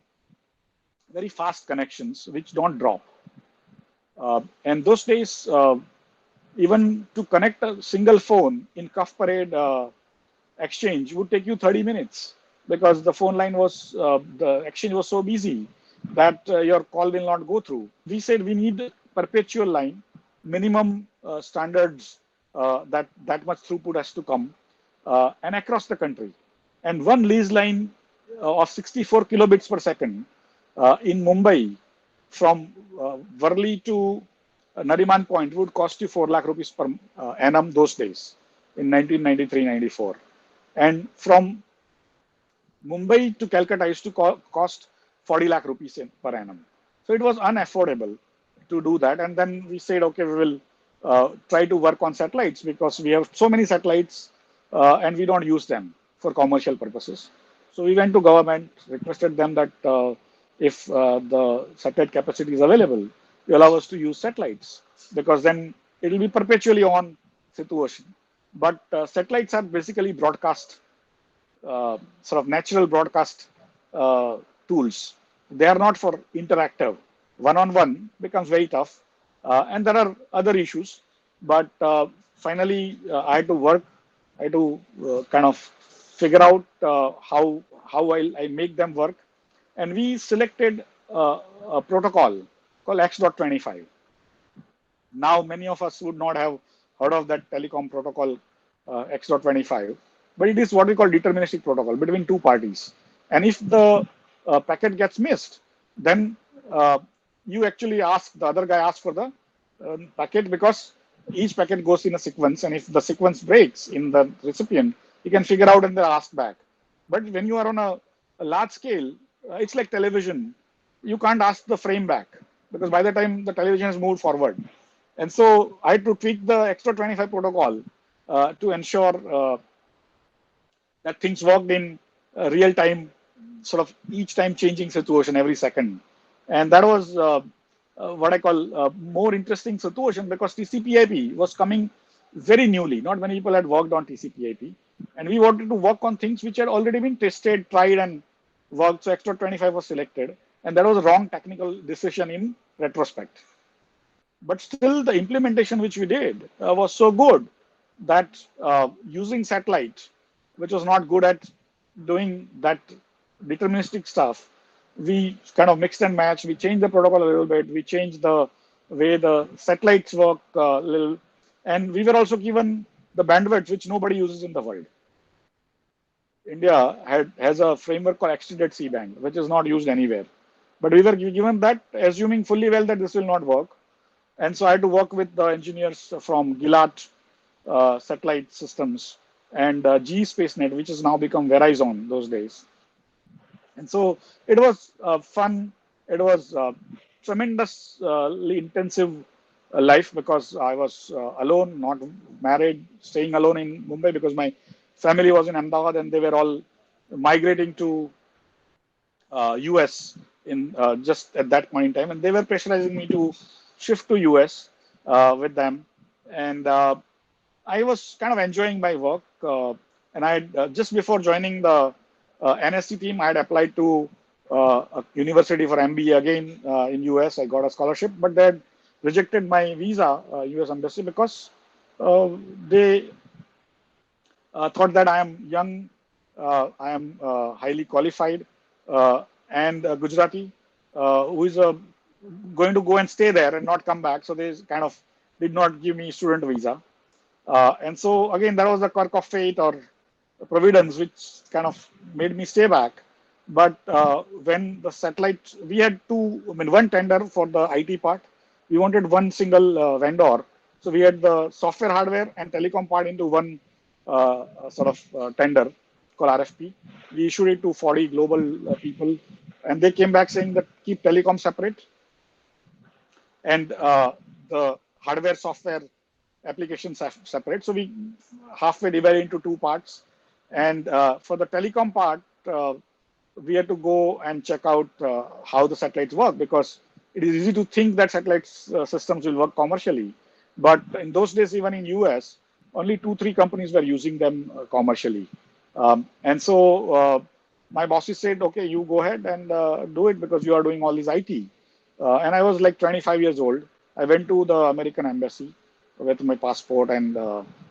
very fast connections which don't drop. And those days, even to connect a single phone in Cuff Parade exchange would take you 30 minutes, because the phone line was, the exchange was so busy that your call will not go through. We said we need perpetual line, minimum standards, that much throughput has to come, and across the country. And one lease line of 64 kilobits per second in Mumbai from Worli to Nariman Point would cost you 4 lakh rupees per annum those days in 1993-94. And from Mumbai to Calcutta used to cost 40 lakh rupees per annum. So it was unaffordable to do that. And then we said, okay, we will try to work on satellites, because we have so many satellites and we don't use them for commercial purposes. So we went to government, requested them that if the satellite capacity is available, you allow us to use satellites, because then it will be perpetually on situation. But satellites are basically broadcast, sort of natural broadcast tools. They are not for interactive. One-on-one becomes very tough. And there are other issues. But finally, I had to work. I had to kind of figure out how I make them work. And we selected a protocol called X.25. Now, many of us would not have heard of that telecom protocol, X.25, but it is what we call deterministic protocol between two parties. And if the packet gets missed, then you actually ask, the other guy asks for the packet, because each packet goes in a sequence. And if the sequence breaks in the recipient, you can figure out and then ask back. But when you are on a large scale, it's like television. You can't ask the frame back, because by the time the television has moved forward. And so I had to tweak the X.25 protocol to ensure that things worked in real time, sort of each time changing situation every second. And that was what I call a more interesting situation, because TCP/IP was coming very newly. Not many people had worked on TCP/IP. And we wanted to work on things which had already been tested, tried, and worked. So X.25 was selected. And that was a wrong technical decision in retrospect. But still, the implementation which we did was so good that using satellite, which was not good at doing that deterministic stuff, we kind of mixed and matched. We changed the protocol a little bit. We changed the way the satellites work a little, and we were also given the bandwidth which nobody uses in the world. India has a framework called extended C-band, which is not used anywhere. But we were given that, assuming fully well that this will not work. And so I had to work with the engineers from Gilat satellite systems and GE SpaceNet, which has now become Verizon those days. And so it was fun. It was tremendously intensive life because I was alone, not married, staying alone in Mumbai because my family was in Ahmedabad and they were all migrating to US in just at that point in time, and they were pressurizing me to shift to US with them, and I was kind of enjoying my work. And I had, just before joining the NSC team, I had applied to a university for MBA again in US. I got a scholarship, but they had rejected my visa, US embassy, because they thought that I am young, I am highly qualified, and Gujarati, who is going to go and stay there and not come back. So they kind of did not give me student visa. And so again, that was the quirk of fate or providence, which kind of made me stay back. But when the satellite, we had two, I mean, one tender for the IT part. We wanted one single vendor. So we had the software, hardware, and telecom part into one sort of tender called RFP. We issued it to 40 global people, and they came back saying that keep telecom separate and the hardware software applications separate. So we halfway divided into two parts. And for the telecom part, we had to go and check out how the satellites work, because it is easy to think that satellite systems will work commercially. But in those days, even in US, only 2, 3 companies were using them commercially. And so my bosses said, okay, you go ahead and do it because you are doing all this IT. And I was like 25 years old. I went to the American embassy with my passport and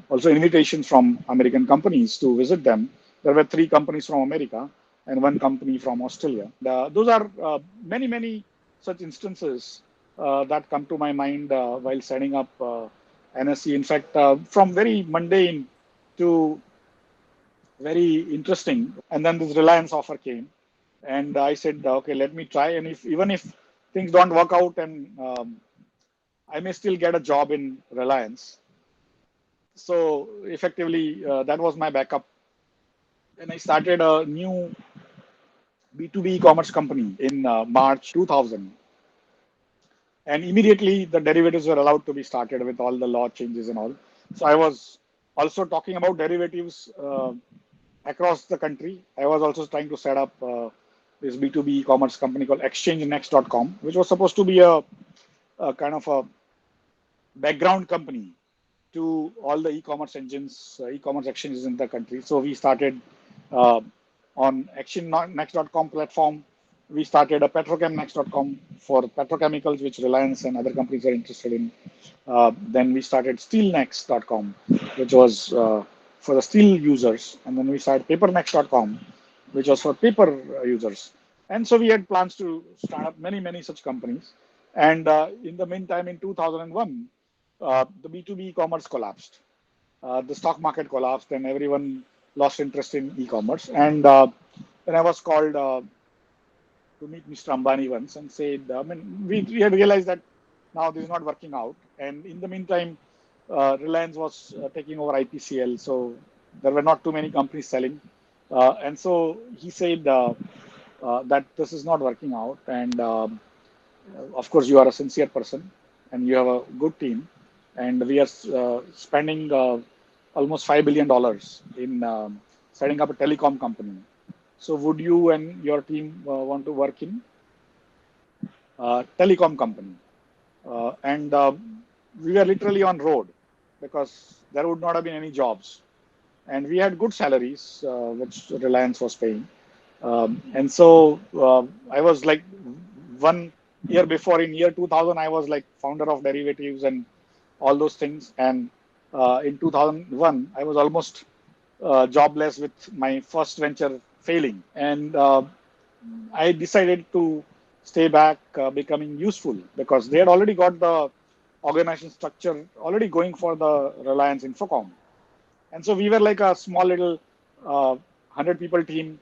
also invitations from American companies to visit them. There were 3 companies from America and 1 company from Australia. Those are many, many such instances that come to my mind while setting up NSC. In fact, from very mundane to very interesting. And then this Reliance offer came, and I said, okay, let me try. And if even if things don't work out, and I may still get a job in Reliance. So effectively, that was my backup. And I started a new B2B e-commerce company in March 2000. And immediately the derivatives were allowed to be started with all the law changes and all. So I was also talking about derivatives across the country. I was also trying to set up this B2B e-commerce company called exchangenext.com, which was supposed to be a kind of a background company to all the e-commerce engines, e-commerce exchanges in the country. So we started uh, on exchangenext.com platform. We started a petrochamnext.com for petrochemicals, which Reliance and other companies are interested in. Then we started steelnext.com, which was for the steel users. And then we started papernext.com, which was for paper users. And so we had plans to start up many, many such companies. And in the meantime, in 2001, the B2B e-commerce collapsed. The stock market collapsed, and everyone lost interest in e-commerce. And then I was called to meet Mr. Ambani once and said, I mean, we had realized that now this is not working out. And in the meantime, Reliance was taking over IPCL, so there were not too many companies selling. And so he said that this is not working out. And of course, you are a sincere person and you have a good team. And we are spending almost $5 billion in setting up a telecom company. So would you and your team want to work in telecom company? And we were literally on road because there would not have been any jobs. And we had good salaries, which Reliance was paying. And so I was like 1 year before, in year 2000, I was like founder of derivatives and all those things. And in 2001, I was almost jobless with my first venture failing. And I decided to stay back, becoming useful because they had already got the organization structure already going for the Reliance Infocom. And so we were like a small little 100 people team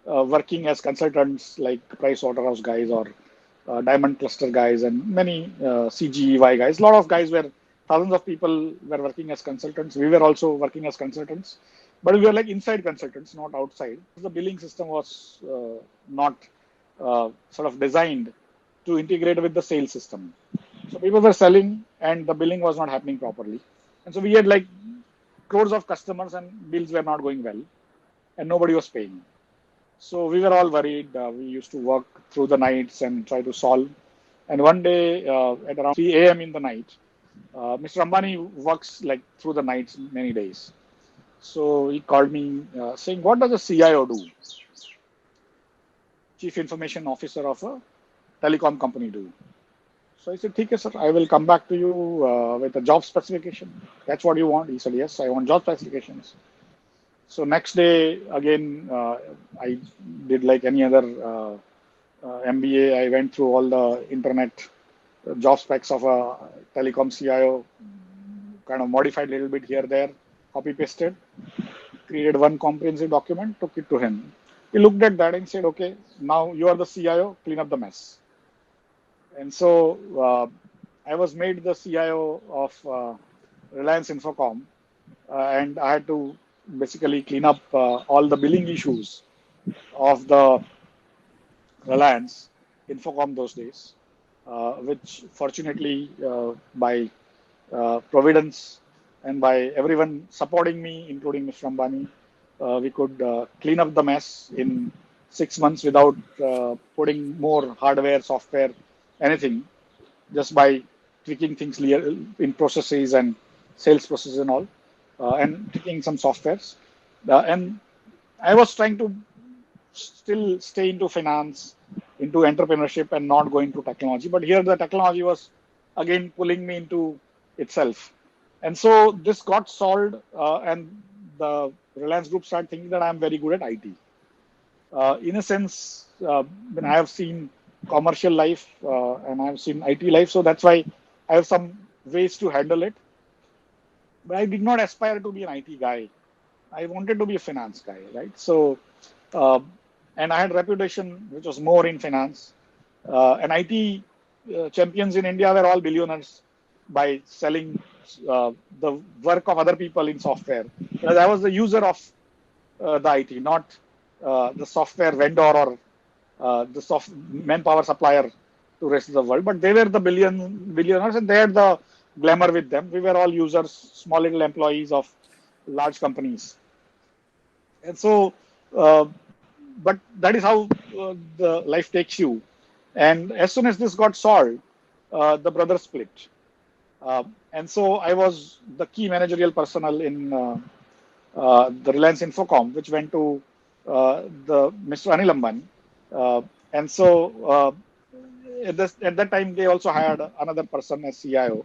working as consultants like Price Waterhouse guys or Diamond Cluster guys and many CGEY guys. A lot of guys were, thousands of people were working as consultants. We were also working as consultants, but we were like inside consultants, not outside. The billing system was not sort of designed to integrate with the sales system. So people were selling and the billing was not happening properly. And so we had like crores of customers and bills were not going well and nobody was paying. So we were all worried. We used to work through the nights and try to solve. And one day at around 3 a.m. in the night, Mr. Ambani works like through the nights many days. So he called me saying, "What does a CIO do? Chief Information Officer of a telecom company do?" So I said, "Okay, sir, I will come back to you with a job specification. That's what you want?" He said, "Yes, I want job specifications." So next day, again, I did like any other MBA. I went through all the internet job specs of a telecom CIO, kind of modified a little bit here, there, copy pasted, created one comprehensive document, took it to him. He looked at that and said, "Okay, now you are the CIO, clean up the mess." And so I was made the CIO of Reliance Infocom, and I had to basically clean up all the billing issues of the Reliance Infocom those days, which fortunately by providence and by everyone supporting me, including Mr. Ambani, we could clean up the mess in 6 months without putting more hardware, software, anything, just by tweaking things in processes and sales processes and all, and tweaking some softwares. And I was trying to still stay into finance, into entrepreneurship, and not go into technology. But here the technology was again pulling me into itself. And so this got solved, and the Reliance Group started thinking that I'm very good at IT. In a sense, when I have seen commercial life and I've seen IT life, so that's why I have some ways to handle it. But I did not aspire to be an IT guy. I wanted to be a finance guy, right? So, uh, and I had reputation which was more in finance. And IT champions in India were all billionaires by selling the work of other people in software. Because I was the user of the IT, not the software vendor or the manpower supplier to rest of the world. But they were the billionaires, and they had the glamour with them. We were all users, small little employees of large companies. And so, but that is how the life takes you. And as soon as this got solved, the brothers split. And so I was the key managerial personnel in the Reliance Infocom, which went to the Mr. Anil Ambani. And so at that time, they also hired another person as CIO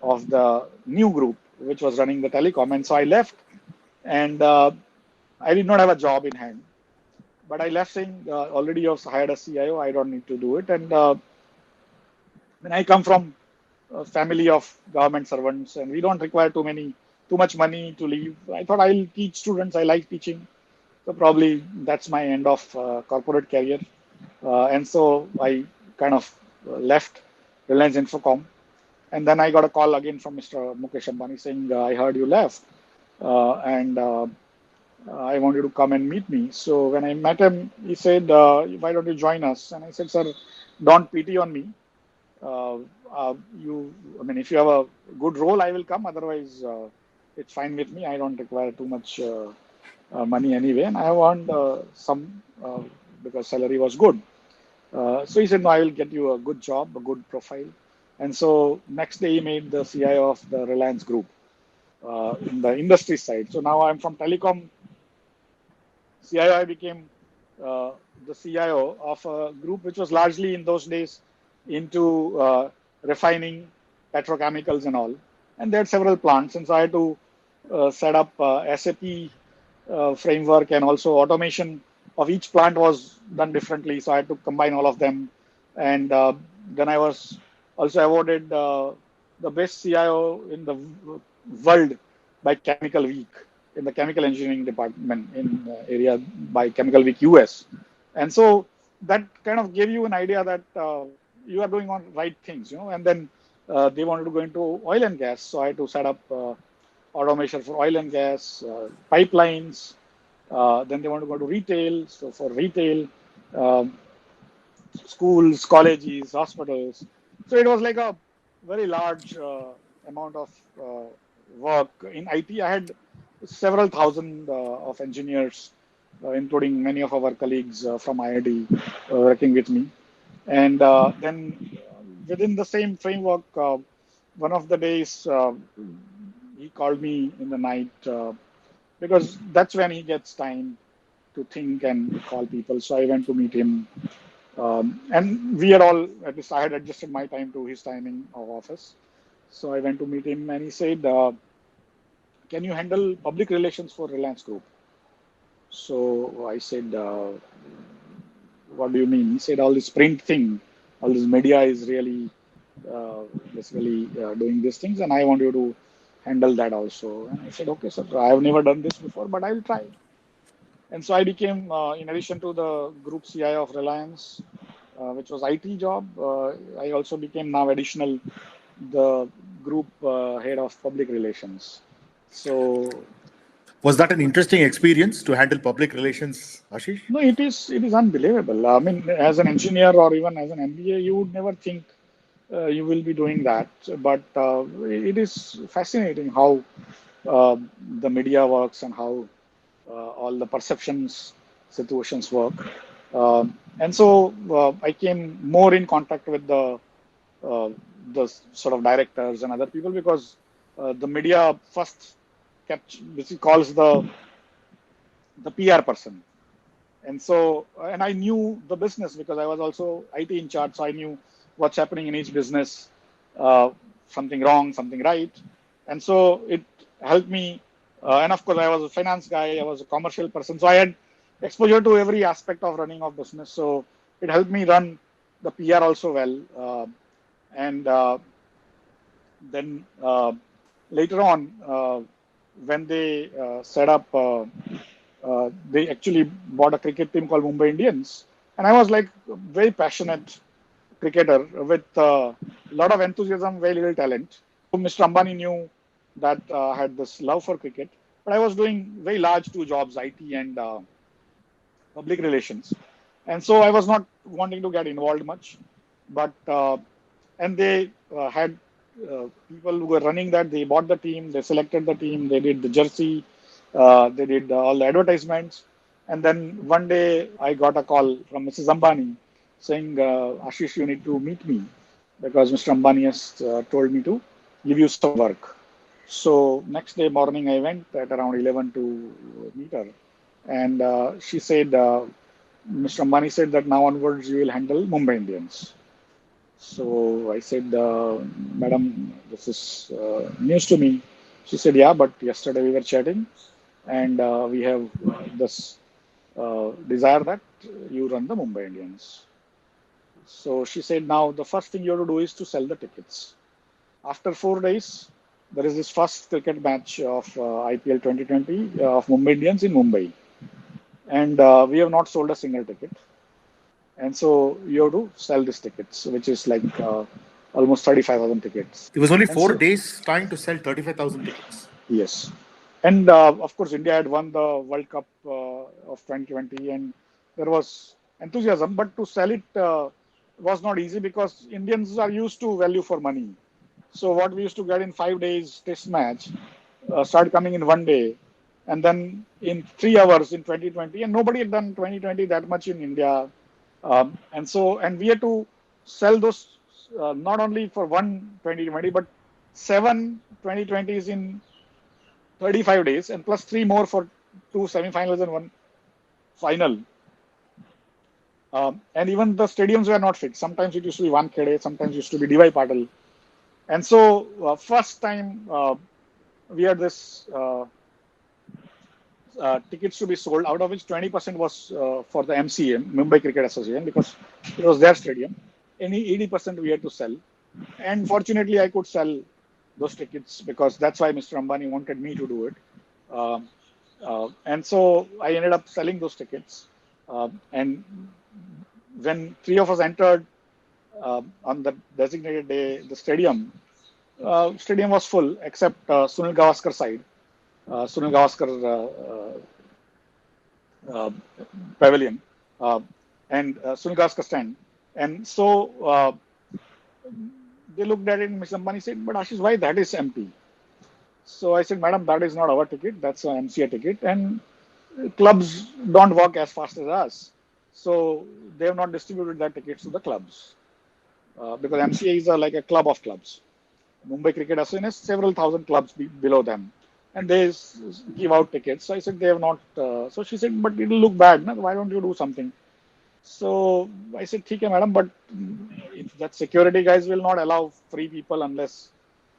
of the new group, which was running the telecom. And so I left, and I did not have a job in hand. But I left saying, already you've hired a CIO, I don't need to do it. And when I come from a family of government servants, and we don't require too much money to leave, I thought I'll teach students. I like teaching. So probably that's my end of corporate career. And so I kind of left Reliance Infocom. And then I got a call again from Mr. Mukesh Ambani saying, I heard you left. And I want you to come and meet me. So when I met him, he said, why don't you join us? And I said, sir, don't pity on me. I mean, if you have a good role, I will come. Otherwise, it's fine with me. I don't require too much money anyway. And I want some, because salary was good. So he said, no, I will get you a good job, a good profile. And so next day he made the CIO of the Reliance Group in the industry side. So now I'm from telecom CIO. I became the CIO of a group which was largely in those days into refining petrochemicals and all. And they had several plants. And so I had to set up SAP framework and also automation of each plant was done differently. So I had to combine all of them. And then I was also awarded the best CIO in the world by Chemical Week in the chemical engineering department in area by Chemical Week US. And so that kind of gave you an idea that you are doing on right things, And then they wanted to go into oil and gas, so I had to set up automation for oil and gas, pipelines. Then they want to go to retail, so for retail, um, schools, colleges, hospitals. So it was like a very large amount of work. In IT, I had several thousand of engineers, including many of our colleagues from IIT working with me. And then within the same framework, one of the days he called me in the night because that's when he gets time to think and call people. So I went to meet him. And we had all, at least I had adjusted my time to his timing of office. So I went to meet him and he said, can you handle public relations for Reliance Group? So I said, what do you mean? He said, all this print thing, all this media is really basically doing these things, and I want you to handle that also. And I said, okay, sir, I have never done this before, but I'll try. And so I became, in addition to the group CI of Reliance, which was IT job, I also became now additional the group head of public relations. So Was that an interesting experience to handle public relations, Ashish? no, it is unbelievable. I mean, as an engineer or even as an MBA, you would never think you will be doing that. But it is fascinating how the media works and how all the perceptions situations work. And so I came more in contact with uh, the sort of directors and other people because the media first basically calls the PR person. And so, and I knew the business because I was also IT in charge, so I knew what's happening in each business, uh, something wrong, something right. And so it helped me. And of course, I was a finance guy, I was a commercial person, so I had exposure to every aspect of running of business. So it helped me run the PR also well. And then later on, when they set up, they actually bought a cricket team called Mumbai Indians, and I was like a very passionate cricketer with a lot of enthusiasm, very little talent. Mr. Ambani knew that I had this love for cricket, but I was doing very large two jobs, IT and public relations, and so I was not wanting to get involved much. But and they had people who were running that. They bought the team, they selected the team, they did the jersey, they did all the advertisements, and then one day I got a call from Mrs. Ambani saying, "Ashish, you need to meet me because Mr. Ambani has told me to give you some work." So next day morning, I went at around 11 to meet her, and she said, Mr. Ambani said that now onwards you will handle Mumbai Indians. So I said, Madam, this is news to me. She said, yeah, but yesterday we were chatting and we have this desire that you run the Mumbai Indians. So she said, now the first thing you have to do is to sell the tickets. After 4 days, there is this first cricket match of IPL 2020 of Mumbai Indians in Mumbai. And we have not sold a single ticket. And so you have to sell these tickets, which is like almost 35,000 tickets. It was only And four so, days trying to sell 35,000 tickets. yes. And of course, India had won the World Cup of 2020, and there was enthusiasm. But to sell it was not easy because Indians are used to value for money. So what we used to get in 5 days test match started coming in one day, and then in 3 hours in 2020, and nobody had done 2020 that much in India, and we had to sell those not only for one 2020, but seven 2020s in 35 days, and plus three more for two semifinals and one final. And even the stadiums were not fixed. Sometimes it used to be Wankhede, sometimes it used to be DY Patil. And so, first time we had this tickets to be sold, out of which 20% was for the MCA, Mumbai Cricket Association, because it was their stadium. Any 80% we had to sell. And fortunately, I could sell those tickets because that's why Mr. Ambani wanted me to do it. And so I ended up selling those tickets. And when three of us entered on the designated day, the stadium was full except Sunil Gavaskar side, Sunil Gavaskar uh, pavilion, and Sunil Gavaskar stand. And so they looked at it and Mr. Ambani said, "But Ashish, why that is empty?" So I said, "Madam, that is not our ticket. That's an MCA ticket. And clubs don't work as fast as us. So they have not distributed their tickets to the clubs because MCA is like a club of clubs. Mumbai Cricket Association has several thousand clubs below them. And they give out tickets. So I said, they have not. So she said, but it will look bad. No? Why don't you do something? So I said, okay, madam, but that security guys will not allow free people unless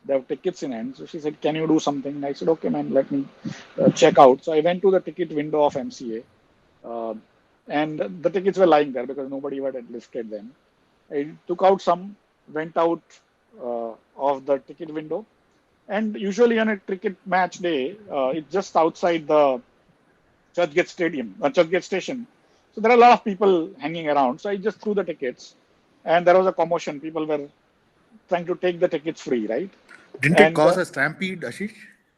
they have tickets in hand. So she said, can you do something? I said, okay, ma'am, let me check out. So I went to the ticket window of MCA. And the tickets were lying there because nobody had lifted them. I took out some, went out of the ticket window. And usually on a cricket match day, it's just outside the Churchgate Stadium, Churchgate Station. So there are a lot of people hanging around. So I just threw the tickets, and there was a commotion. People were trying to take the tickets free, right? Didn't it And cause a stampede, Ashish?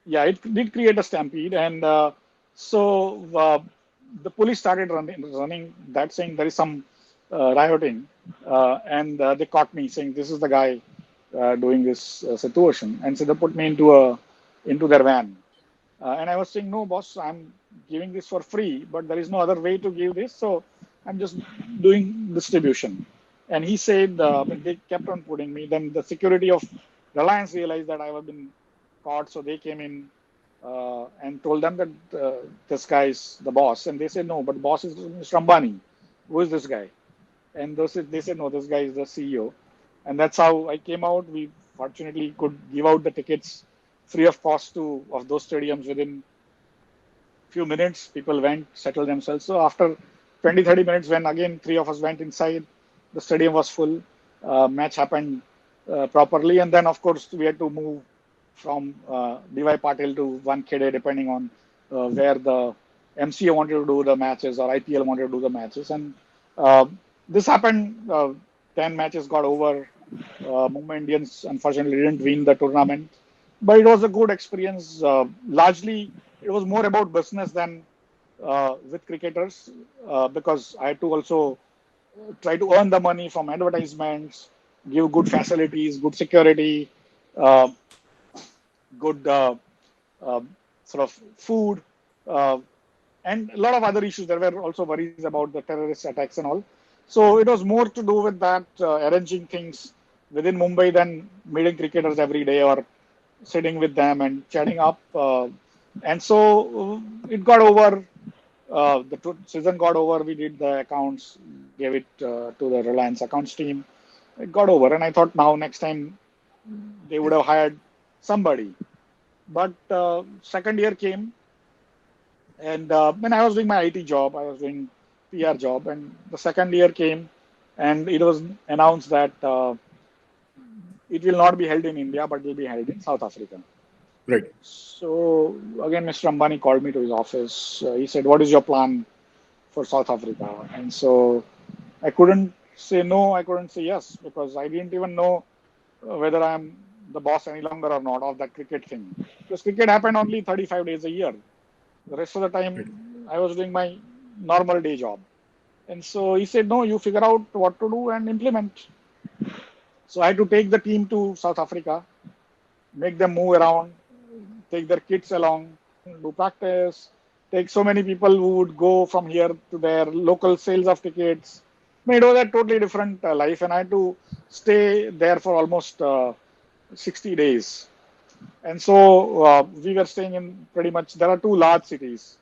yeah, it did create a stampede, and so the police started running that, saying there is some rioting, and they caught me saying this is the guy doing this situation, and so they put me into their van. And I was saying, no, boss, I'm giving this for free, but there is no other way to give this. So I'm just doing distribution. And he said, they kept on putting me. Then the security of Reliance realized that I have been caught. So they came in and told them that this guy is the boss. And they said, no, but boss is Mr. Ambani. Who is this guy? And they said, no, this guy is the CEO. And that's how I came out. We fortunately could give out the tickets free of cost of those stadiums within few minutes. People went, settled themselves. So after 20, 30 minutes, when again three of us went inside, the stadium was full. Match happened properly. And then, of course, we had to move from DY Patil to Wankhede, depending on where the MCA wanted to do the matches or IPL wanted to do the matches. And this happened. 10 matches got over. Mumbai Indians unfortunately didn't win the tournament, but it was a good experience. Largely, it was more about business than with cricketers because I had to also try to earn the money from advertisements, give good facilities, good security, uh, good sort of food, uh, and a lot of other issues. There were also worries about the terrorist attacks and all. So it was more to do with that, arranging things within Mumbai than meeting cricketers every day or sitting with them and chatting up. And so it got over. The season got over. We did the accounts, gave it to the Reliance accounts team. It got over. And I thought now next time they would have hired somebody. But second year came, and when I was doing my IT job, I was doing PR job, and the second year came, and it was announced that it will not be held in India, but will be held in South Africa. Right. So again, Mr. Ambani called me to his office. He said, "What is your plan for South Africa?" And so I couldn't say no, I couldn't say yes, because I didn't even know whether I'm the boss any longer or not of that cricket thing. Because cricket happened only 35 days a year. The rest of the Right. time, I was doing my normal day job. And so he said, no, you figure out what to do and implement. So I had to take the team to South Africa, make them move around, take their kids along, do practice, take so many people who would go from here to there, local sales of tickets. I mean, it was a totally different life, and I had to stay there for almost 60 days. And so we were staying in pretty much, there are two large cities,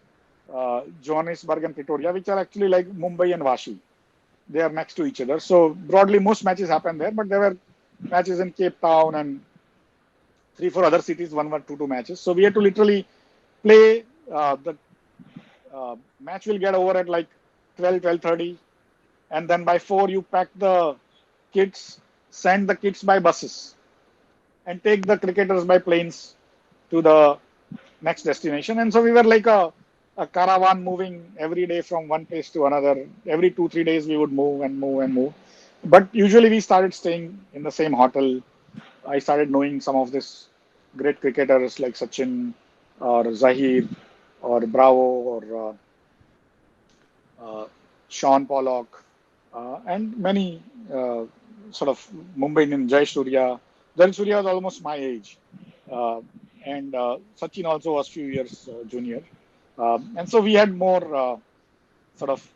Johannesburg and Pretoria, which are actually like Mumbai and Vashi. They are next to each other. So broadly, most matches happen there, but there were matches in Cape Town and three, four other cities, one, two matches. So we had to literally play the match will get over at like 12:30, and then by 4 you pack the kids, send the kids by buses, and take the cricketers by planes to the next destination. And so we were like a caravan moving every day from one place to another. Every 2-3 days we would move and move and move. But usually we started staying in the same hotel. I started knowing some of these great cricketers like Sachin or Zahir or Bravo or Sean Pollock and many sort of Mumbai Indian Jai Surya. Jai Surya was almost my age. Uh, and Sachin also was few years junior. And so we had more sort of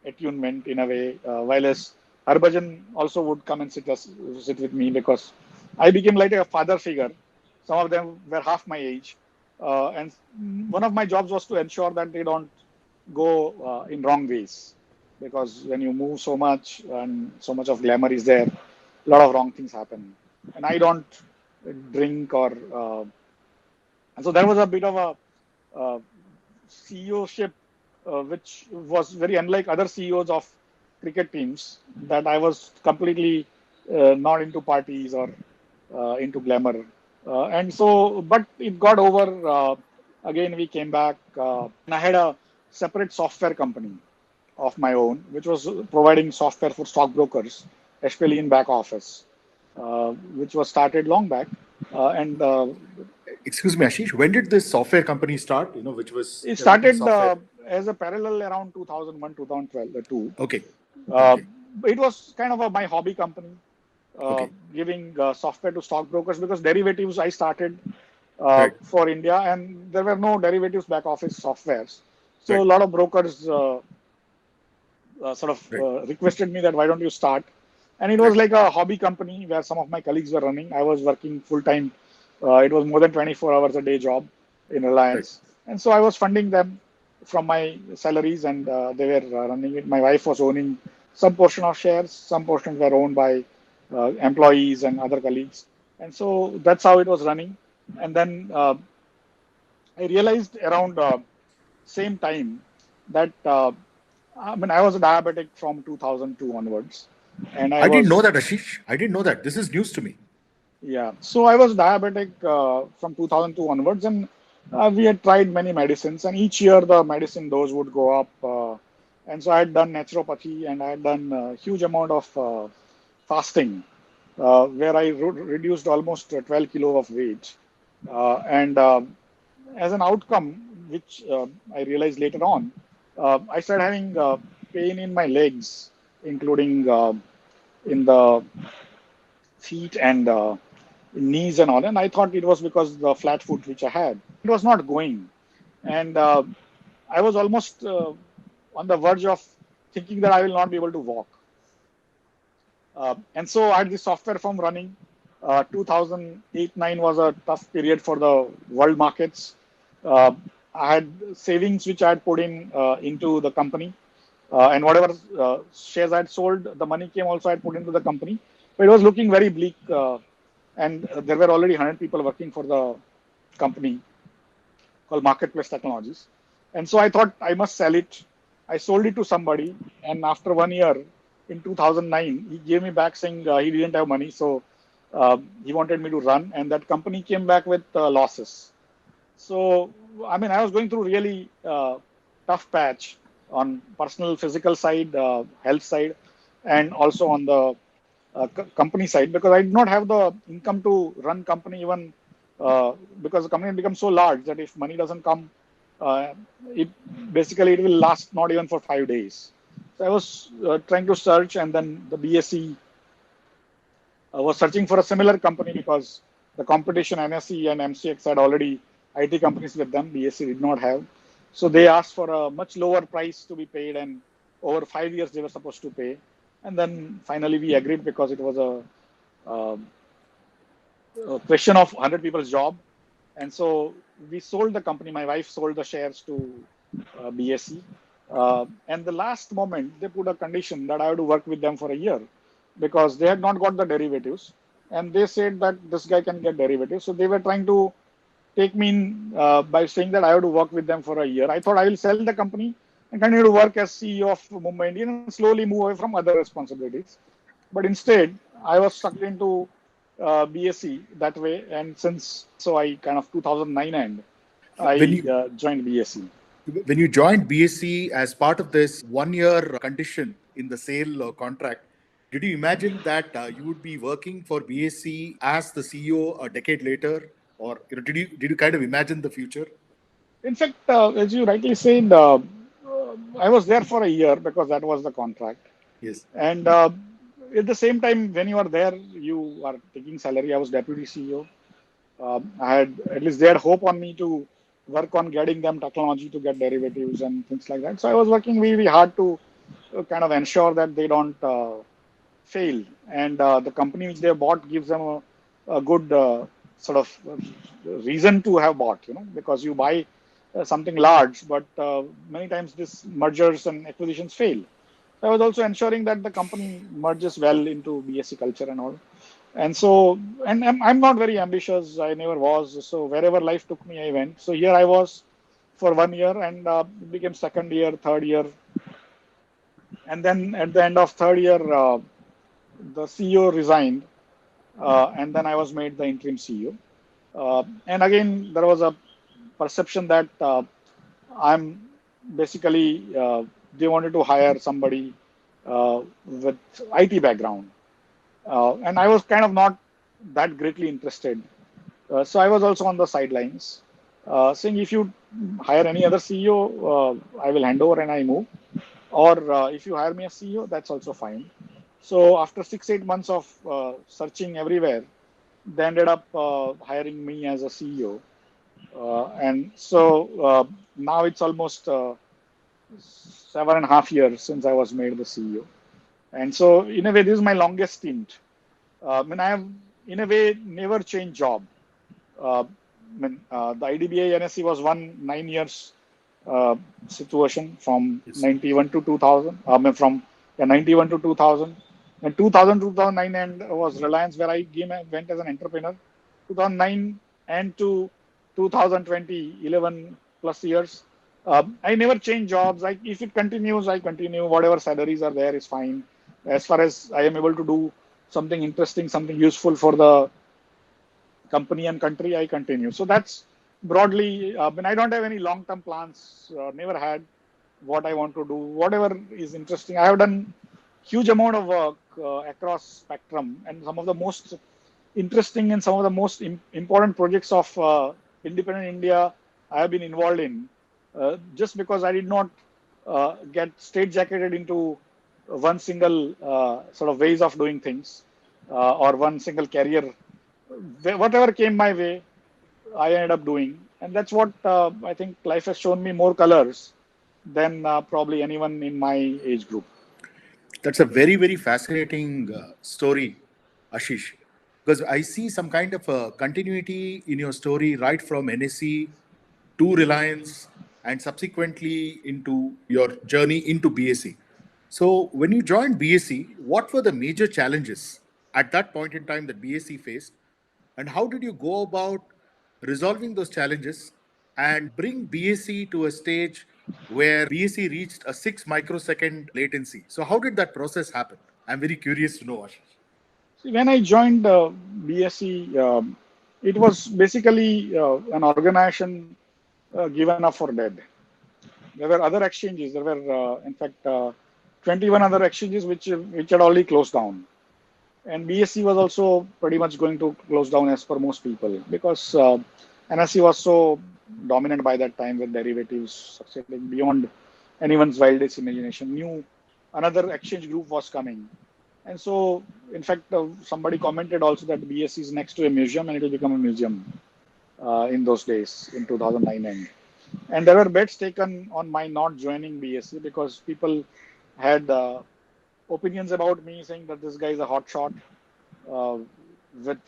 attunement in a way, while as Harbhajan also would come and sit with me because I became like a father figure. Some of them were half my age. And one of my jobs was to ensure that they don't go in wrong ways. Because when you move so much and so much of glamour is there, a lot of wrong things happen. And I don't drink or and so there was a bit of a CEO-ship, which was very unlike other CEOs of cricket teams, that I was completely not into parties or into glamour. And so, but it got over. Again, we came back, and I had a separate software company of my own, which was providing software for stockbrokers, especially in back office, which was started long back. And Excuse me, Ashish. When did this software company start? Which was It developing started software. as a parallel around 2001, 2012, two. Okay. Uh, Okay. it was kind of my hobby company, Okay. giving software to stockbrokers because derivatives I started Right. for India, and there were no derivatives back office softwares. So Right. a lot of brokers sort of Right. requested me that why don't you start? And it was Right. like a hobby company where some of my colleagues were running. I was working full time. It was more than 24 hours a day job in Right. Reliance. And so I was funding them from my salaries, and they were running it. My wife was owning some portion of shares, some portions were owned by employees and other colleagues. And so that's how it was running. And then I realized around same time that I was a diabetic from 2002 onwards, and I I didn't know was that, Ashish. I didn't know that. This is news to me. yeah. So I was diabetic from 2002 onwards, and we had tried many medicines, and each year the medicine dose would go up. And so I had done naturopathy, and I had done a huge amount of fasting, where I reduced almost 12 kilo of weight. And as an outcome, which I realized later on, I started having pain in my legs, including in the feet and knees and all. And I thought it was because the flat foot which I had. It was not going. And I was almost on the verge of thinking that I will not be able to walk. And so I had the software firm running. 2008-9 was a tough period for the world markets. Uh, I had savings which I had put in into the company, and whatever shares I had sold, the money came also I had put into the company. But it was looking very bleak, and there were already 100 people working for the company called Marketplace Technologies. And so I thought I must sell it. I sold it to somebody, and after 1 year, in 2009, he gave me back saying he didn't have money, so he wanted me to run, and that company came back with losses. So, I was going through really tough patch on personal, physical side, health side, and also on the company side because I did not have the income to run company even because the company becomes so large that if money doesn't come, uh, it it will last not even for 5 days. So I was trying to search, and then the BSE was searching for a similar company because the competition NSE and MCX had already IT companies with them. BSE did not have. So they asked for a much lower price to be paid, and over 5 years they were supposed to pay. And then finally we agreed because it was a question of 100 people's job. And so we sold the company. My wife sold the shares to BSE. And the last moment, they put a condition that I had to work with them for a year because they had not got the derivatives. And they said that this guy can get derivatives. So they were trying to take me in by saying that I have to work with them for a year. I thought I will sell the company and continue to work as CEO of Mumbai Indian and slowly move away from other responsibilities. But instead, I was sucked into BSE that way, and since so I kind of 2009 end, When I you joined BSE. when you joined BSE as part of this 1 year condition in the sale contract, did you imagine that you would be working for BSE as the CEO a decade later, or did you kind of imagine the future? In fact, as you rightly said, I was there for a year because that was the contract. Yes. And at the same time, when you are there, you are taking salary. I was deputy CEO. I had at least they had hope on me to work on getting them technology to get derivatives and things like that. So I was working really hard to kind of ensure that they don't fail. And the company which they bought gives them a good sort of reason to have bought, because you buy something large, but many times this mergers and acquisitions fail. I was also ensuring that the company merges well into BSE culture and all. And so, and I'm not very ambitious. I never was. So wherever life took me, I went. So here I was for 1 year and it became second year, third year. And then at the end of third year, the CEO resigned, and then I was made the interim CEO. And again, there was a perception that I'm basically they wanted to hire somebody with IT background, and I was kind of not that greatly interested. So I was also on the sidelines, saying if you hire any other CEO, I will hand over and I move, or if you hire me as CEO, that's also fine. So after 6-8 months of searching everywhere, they ended up hiring me as a CEO. And so now it's almost 7.5 years since I was made the CEO. And so, in a way, this is my longest stint. I have, in a way, never changed job. The IDBI NSE was one 9 years situation from Yes. 91 to 2000. From 91 to 2000. And 2000 to 2009 and was Reliance where went as an entrepreneur. 2009 and to 2020, 11 plus years. I never change jobs. If it continues, I continue. Whatever salaries are there is fine. As far as I am able to do something interesting, something useful for the company and country, I continue. So that's broadly, I don't have any long-term plans, never had what I want to do, whatever is interesting. I have done huge amount of work across spectrum and some of the most interesting and some of the most important projects of independent India I have been involved in just because I did not get straitjacketed into one single sort of ways of doing things or one single career. Whatever came my way, I ended up doing. And that's what I think life has shown me more colors than probably anyone in my age group. That's a very, very fascinating story, Ashish, because I see some kind of a continuity in your story right from NSE to Reliance and subsequently into your journey into BSE. So, when you joined BSE, what were the major challenges at that point in time that BSE faced, and how did you go about resolving those challenges and bring BSE to a stage where BSE reached a 6 microsecond latency? So, how did that process happen? I'm very curious to know, Ashish. See, when I joined BSE, it was basically an organization given up for dead. There were other exchanges. There were, in fact, 21 other exchanges which had already closed down. And BSE was also pretty much going to close down as per most people because NSE was so dominant by that time with derivatives succeeding beyond anyone's wildest imagination. Knew another exchange group was coming. And so, in fact, somebody commented also that BSE is next to a museum and it will become a museum in those days in 2009 end. And there were bets taken on my not joining BSE because people had opinions about me saying that this guy is a hot shot uh, with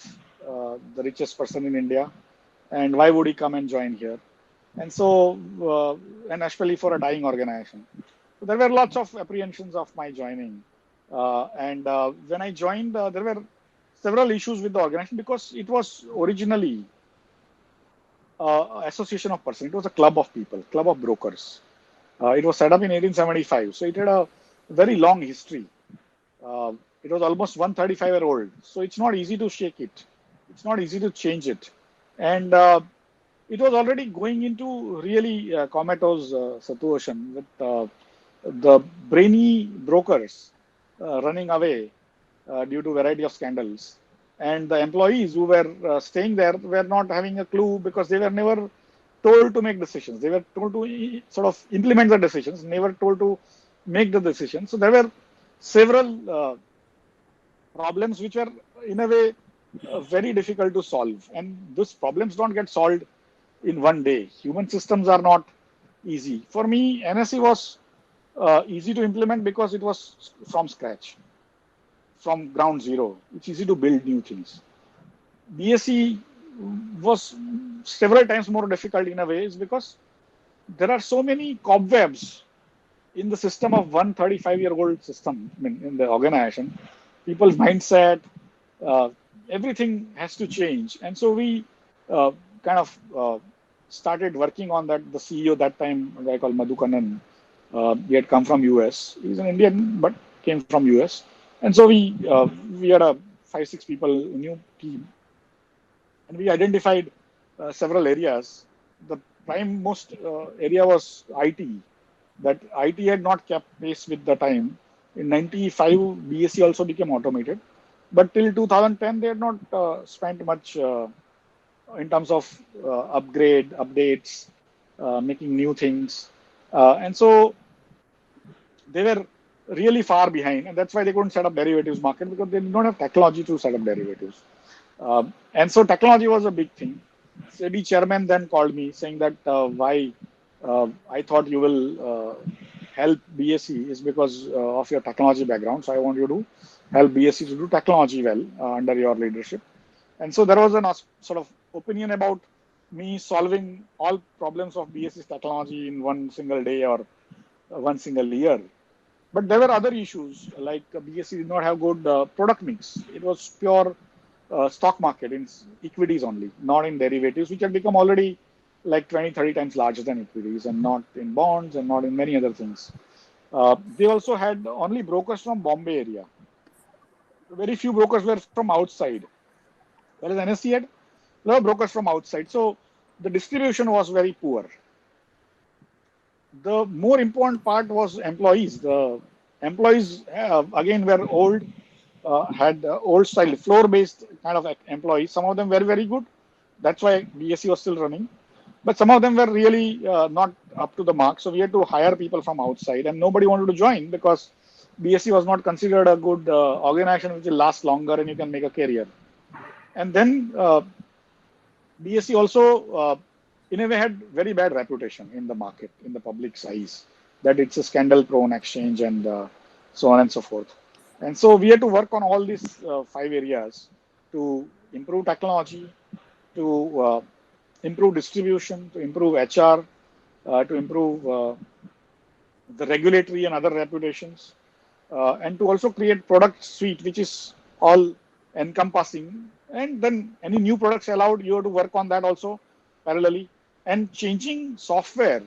the richest person in India, and why would he come and join here? And so, and especially for a dying organization. So there were lots of apprehensions of my joining. And when I joined, there were several issues with the organization because it was originally association of persons. It was a club of people, club of brokers. It was set up in 1875, so it had a very long history. It was almost 135-year-old, so it's not easy to shake it. It's not easy to change it, and it was already going into really comatose situation with the brainy brokers running away due to variety of scandals, and the employees who were staying there were not having a clue because they were never told to make decisions. They were told to sort of implement the decisions, never told to make the decisions. So there were several problems which were in a way very difficult to solve, and these problems don't get solved in one day. Human systems are not easy. For me, NSE was easy to implement because it was from scratch, from ground zero. It's easy to build new things. BSE was several times more difficult in a way, is because there are so many cobwebs in the system of 135-year-old system, I mean, in the organization. People's mindset, uh, everything has to change. And so we kind of started working on that. The CEO that time, a guy called Madhukanan, he had come from US. He's an Indian, but came from US. And so we had a 5-6 people new team, and we identified several areas. The prime most area was IT. That IT had not kept pace with the time. In 95, BSE also became automated, but till 2010, they had not spent much in terms of updates, making new things. And so they were really far behind, and that's why they couldn't set up derivatives market, because they did not have technology to set up derivatives. And so technology was a big thing. SEBI chairman then called me saying that why I thought you will help BSE is because of your technology background. So I want you to help BSE to do technology well under your leadership. And so there was a sort of opinion about me solving all problems of BSE's technology in one single day or one single year. But there were other issues, like BSE did not have good product mix. It was pure stock market in equities only, not in derivatives, which had become already like 20, 30 times larger than equities, and not in bonds and not in many other things. They also had only brokers from Bombay area. Very few brokers were from outside. Whereas NSE had a lot of brokers from outside. So the distribution was very poor. The more important part was employees. The employees, again, were old, had old style, floor based kind of employees. Some of them were very good. That's why BSE was still running. But some of them were really not up to the mark. So we had to hire people from outside, and nobody wanted to join because BSE was not considered a good organization which will last longer and you can make a career. And then BSE also, in a way, had very bad reputation in the market, in the public's eyes, that it's a scandal-prone exchange and so on and so forth. And so we had to work on all these 5 areas to improve technology, to improve distribution, to improve HR, to improve the regulatory and other reputations, and to also create product suite which is all encompassing. And then any new products allowed, you have to work on that also parallelly. And changing software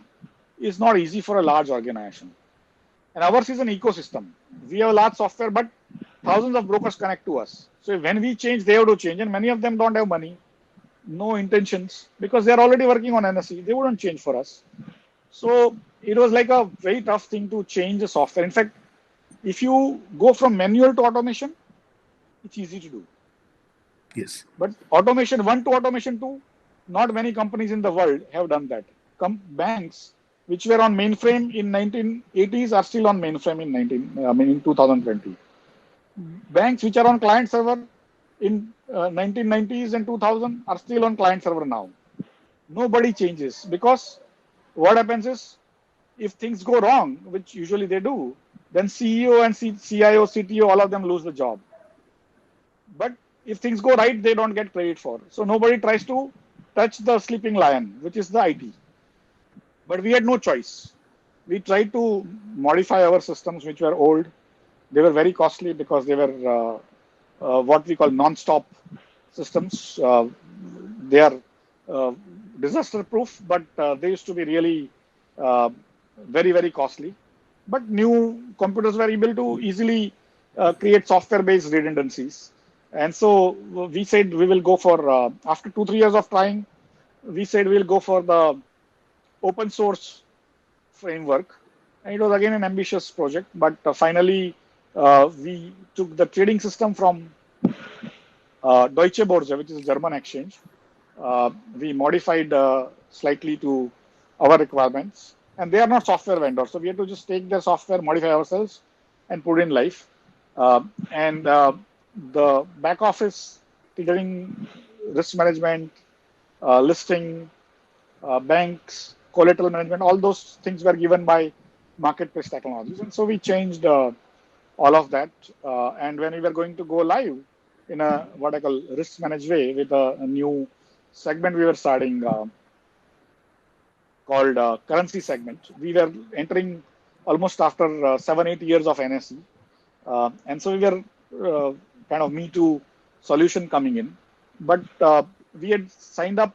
is not easy for a large organization. And ours is an ecosystem. We have a large software, but thousands of brokers connect to us. So when we change, they have to change, and many of them don't have money, no intentions, because they are already working on NSE. They wouldn't change for us. So it was like a very tough thing to change the software. In fact, if you go from manual to automation, it's easy to do. Yes. But automation 1 to automation 2, not many companies in the world have done that. Banks which were on mainframe in 1980s are still on mainframe in 2020. Banks which are on client server in 1990s and 2000 are still on client server now. Nobody changes, because what happens is, if things go wrong, which usually they do, then CEO and CIO, CTO, all of them lose the job. But if things go right, they don't get credit for. So nobody tries to touch the sleeping lion, which is the IT. But we had no choice. We tried to modify our systems, which were old. They were very costly because they were what we call non-stop systems. They are disaster proof, but they used to be really uh, very, very costly. But new computers were able to easily create software-based redundancies. And so we said we will go for, after 2, 3 years of trying, we said we'll go for the open source framework. And it was again an ambitious project, but finally we took the trading system from Deutsche Börse, which is a German exchange. We modified slightly to our requirements, and they are not software vendors, so we had to just take their software, modify ourselves, and put in live. And the back office, triggering, risk management, listing, banks, collateral management, all those things were given by marketplace technologies. And so we changed all of that. And when we were going to go live in a what I call risk managed way with a new segment we were starting called currency segment, we were entering almost after 7, 8 years of NSE. And so we were kind of Me Too solution coming in. But we had signed up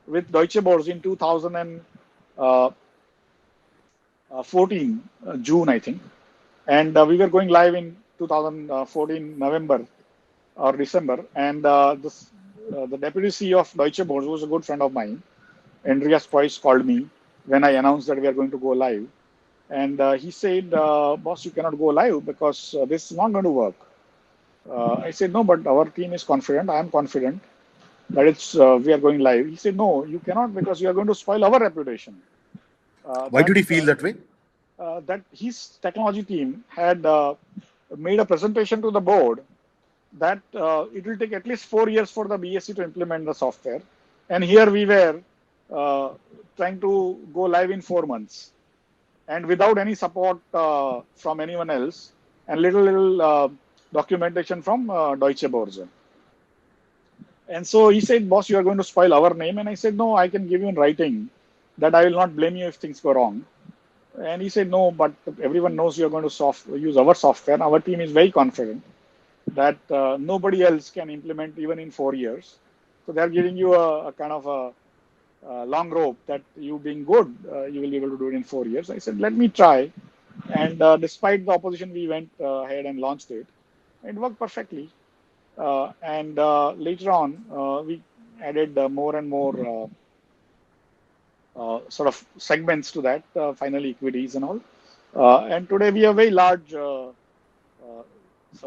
with Deutsche Börse in 2014, June, I think. And we were going live in 2014, November or December. And the deputy CEO of Deutsche Börse, who was a good friend of mine, Andreas Preuss, called me when I announced that we are going to go live. And he said, boss, you cannot go live because this is not going to work. I said, no, but our team is confident. I am confident that we are going live. He said, no, you cannot because you are going to spoil our reputation. Why did he feel that way? That his technology team had made a presentation to the board that it will take at least 4 years for the BSE to implement the software. And here we were trying to go live in 4 months and without any support from anyone else and little documentation from Deutsche Börse. And so he said, boss, you are going to spoil our name. And I said, no, I can give you in writing that I will not blame you if things go wrong. And he said, no, but everyone knows you are going to use our software. Our team is very confident that nobody else can implement even in 4 years. So they're giving you a kind of a long rope that you being good, you will be able to do it in 4 years. I said, let me try. And despite the opposition, we went ahead and launched it. It worked perfectly. And later on, we added more and more sort of segments to that, finally equities and all. And today we have very large sort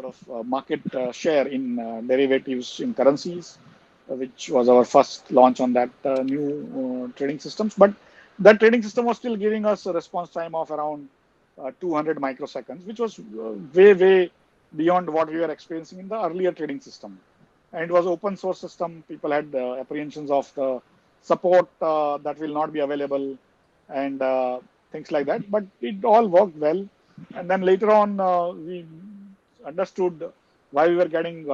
of market share in derivatives in currencies, which was our first launch on that new trading systems. But that trading system was still giving us a response time of around 200 microseconds, which was way beyond what we were experiencing in the earlier trading system. And it was open source system. People had apprehensions of the support that will not be available and things like that. But it all worked well. And then later on, we understood why we were getting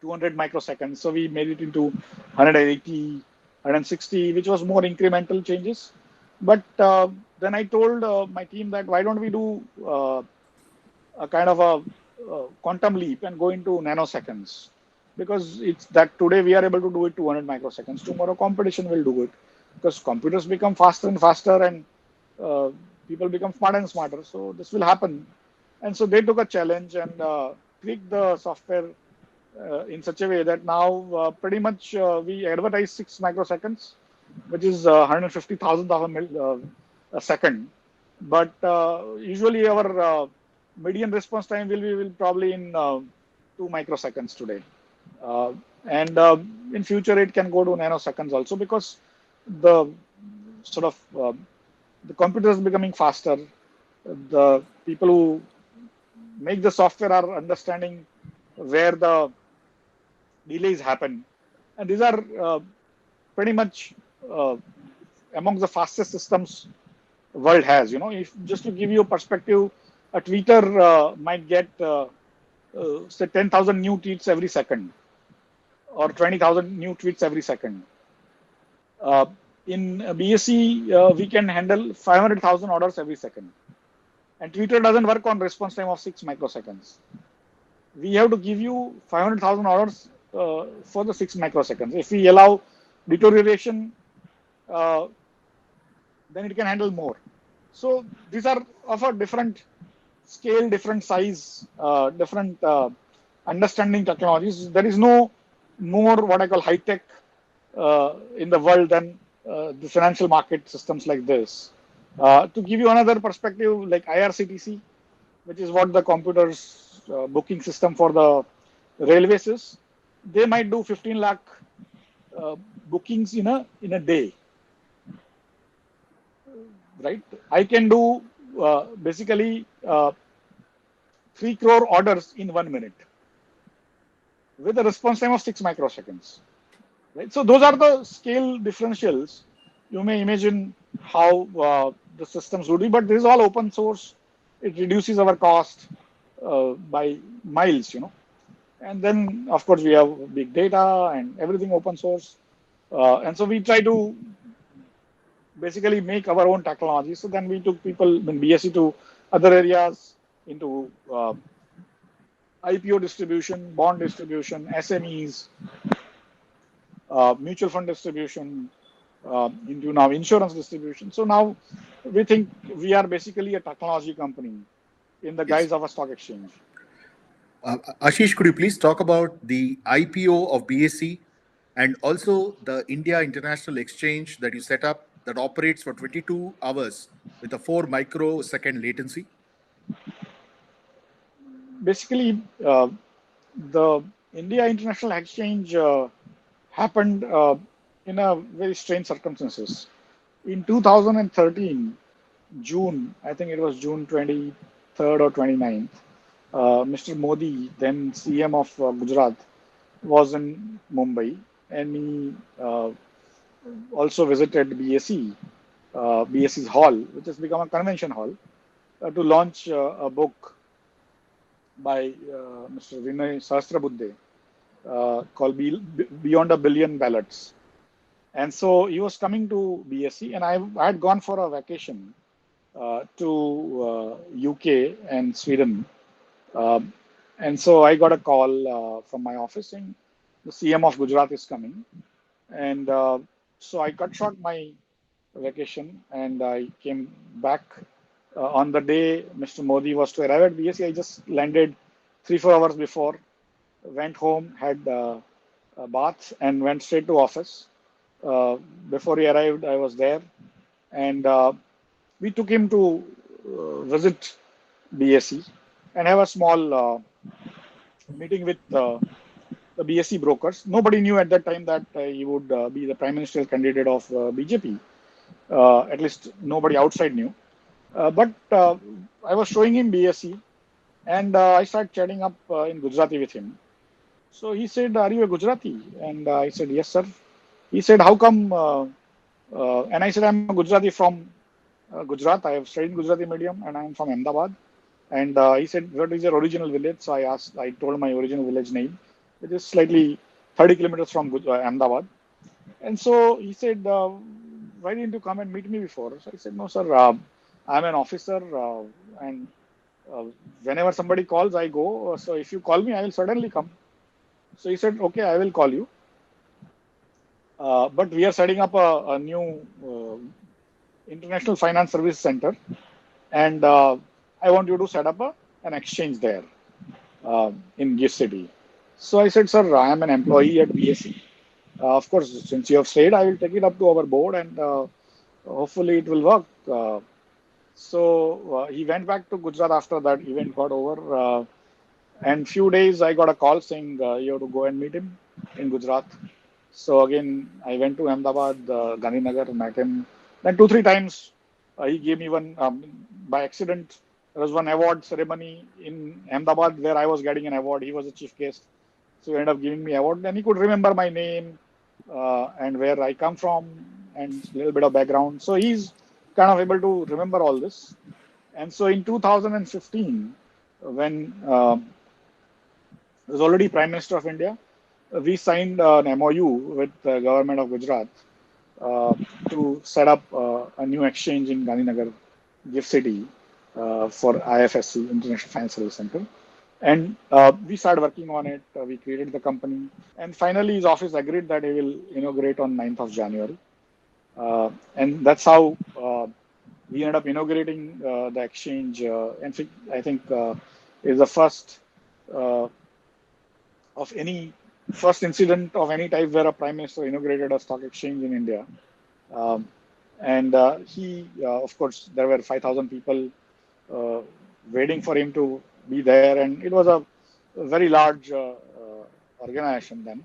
200 microseconds. So we made it into 180, 160, which was more incremental changes. But then I told my team that why don't we do a kind of a quantum leap and go into nanoseconds, because it's that today we are able to do it 200 microseconds. Tomorrow competition will do it because computers become faster and faster and people become smarter and smarter. So this will happen. And so they took a challenge and tweaked the software in such a way that now pretty much we advertise 6 microseconds, which is 150,000th of a second. But usually our median response time will probably in 2 microseconds today. And in future, it can go to nanoseconds also because the sort of the computer is becoming faster. The people who make the software are understanding where the delays happen. And these are pretty much among the fastest systems world has. If just to give you a perspective, a tweeter might get say 10,000 new tweets every second or 20,000 new tweets every second. In BSE, we can handle 500,000 orders every second. And Twitter doesn't work on response time of 6 microseconds. We have to give you 500,000 orders for the 6 microseconds. If we allow deterioration, uh, then it can handle more. So these are of a different scale, different size, different understanding technologies. There is no more what I call high tech in the world than the financial market systems like this. To give you another perspective, like IRCTC, which is what the computers booking system for the railways is, they might do 15 lakh uh, bookings in a day, right? I can do basically 3 crore orders in 1 minute with a response time of 6 microseconds. Right? So those are the scale differentials. You may imagine how the systems would be, but this is all open source. It reduces our cost by miles. And then, of course, we have big data and everything open source. And so we try to basically make our own technology. So then we took people in BSE to other areas into IPO distribution, bond distribution, SMEs, mutual fund distribution, into now insurance distribution. So now we think we are basically a technology company in the Yes. guise of a stock exchange. Ashish, could you please talk about the IPO of BSE and also the India International Exchange that you set up that operates for 22 hours with a 4 microsecond latency? Basically, the India International Exchange happened in a very strange circumstances. In 2013, June, I think it was June 23rd or 29th, Mr. Modi, then CM of Gujarat, was in Mumbai, and he also visited BSE, BSE's hall, which has become a convention hall, to launch a book by Mr. Vinay Sahasrabuddhe called Beyond a Billion Ballots. And so he was coming to BSE, and I had gone for a vacation to UK and Sweden. Um, and so I got a call from my office saying the CM of Gujarat is coming. And so I cut short my vacation and I came back on the day Mr. Modi was to arrive at BSE. I just landed 3-4 hours before, went home, had a bath, and went straight to office. Uh, Before he arrived, I was there, and we took him to visit BSE and have a small meeting with the BSE brokers. Nobody knew at that time that he would be the prime ministerial candidate of BJP. At least nobody outside knew. But I was showing him BSE, and I started chatting up in Gujarati with him. So he said, "Are you a Gujarati?" And I said, "Yes, sir." He said, "How come?" And I said, "I'm a Gujarati from Gujarat. I have studied Gujarati medium, and I'm from Ahmedabad." And he said, "What is your original village?" So I told my original village name, which is slightly 30 kilometers from Ahmedabad. And so he said, "Why didn't you come and meet me before?" So I said, "No, sir. I'm an officer, and uh, whenever somebody calls, I go. So if you call me, I will certainly come." So he said, "Okay, I will call you. But we are setting up a new international finance service center, and I want you to set up an exchange there in GIFT City." So I said, "Sir, I am an employee at BSE. Of course, since you have said, I will take it up to our board, and hopefully it will work." So he went back to Gujarat after that event got over. And few days I got a call saying you have to go and meet him in Gujarat. So again, I went to Ahmedabad, Gandhinagar, met him. Then 2-3 times he gave me one by accident. There was one award ceremony in Ahmedabad where I was getting an award. He was the chief guest, so he ended up giving me award. And he could remember my name and where I come from and a little bit of background. So he's kind of able to remember all this. And so in 2015, when he was already Prime Minister of India, we signed an MOU with the government of Gujarat uh, to set up a new exchange in Gandhinagar, GIFT City, for IFSC, International Finance Service Center. And we started working on it. We created the company. And finally, his office agreed that he will inaugurate on 9th of January. And that's how we ended up inaugurating the exchange. And I think is the uh, of any first incident of any type where a prime minister inaugurated a stock exchange in India. Um, and of course, there were 5,000 people uh, waiting for him to be there, and it was a very large organization then.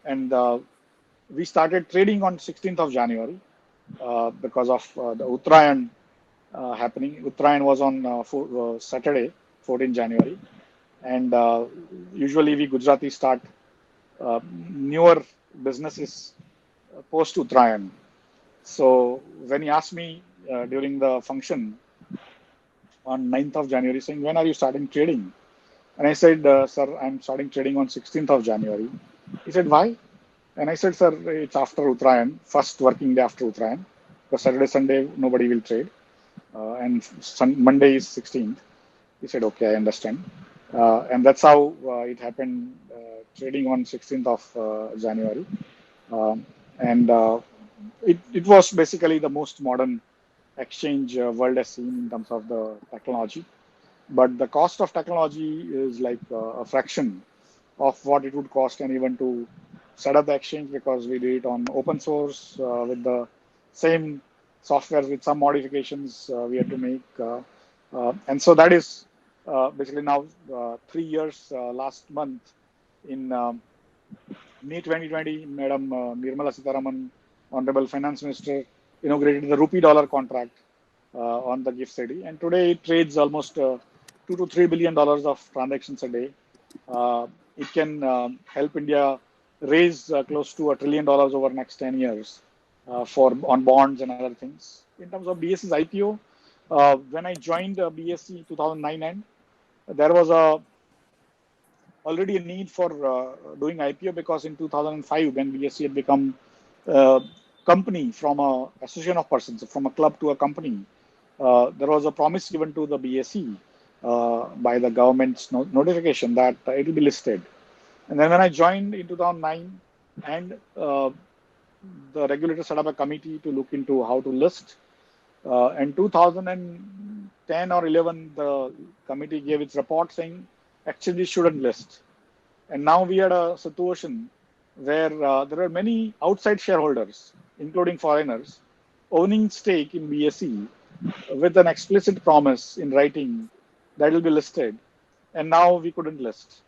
And we started trading on 16th of January because of the Uttarayan happening. Uttarayan was on Saturday, 14th January, and usually we Gujarati start newer businesses post Uttarayan. So when he asked me during the function on 9th of January, saying, when are you starting trading? And I said, sir, I'm starting trading on 16th of January. He said, why? And I said, sir, it's after Uttarayan, first working day after Uttarayan. Because Saturday, Sunday, nobody will trade. And Monday is 16th. He said, okay, I understand. And that's how it happened, trading on 16th of January. And it was basically the most modern exchange world has seen in terms of the technology. But the cost of technology is like a fraction of what it would cost anyone to set up the exchange, because we did it on open source with the same software with some modifications we had to make. And so that is basically now 3 years last month in May 2020, Madam Nirmala Sitharaman, Honorable Finance Minister, inaugurated the rupee dollar contract on the GIFT city. And today it trades almost $2 to $3 billion of transactions a day. It can help India raise close to $1 trillion over the next 10 years for on bonds and other things. In terms of BSE's IPO, when I joined BSE 2009 end, there was already a need for doing IPO, because in 2005, when BSE had become a company from a association of persons, from a club to a company, there was a promise given to the BSE by the government's notification that it will be listed. And then when I joined in 2009, and the regulator set up a committee to look into how to list. In 2010 or 11, the committee gave its report saying exchanges shouldn't list. And now we had a situation where there are many outside shareholders, including foreigners, owning stake in BSE with an explicit promise in writing that it will be listed. And now we couldn't list.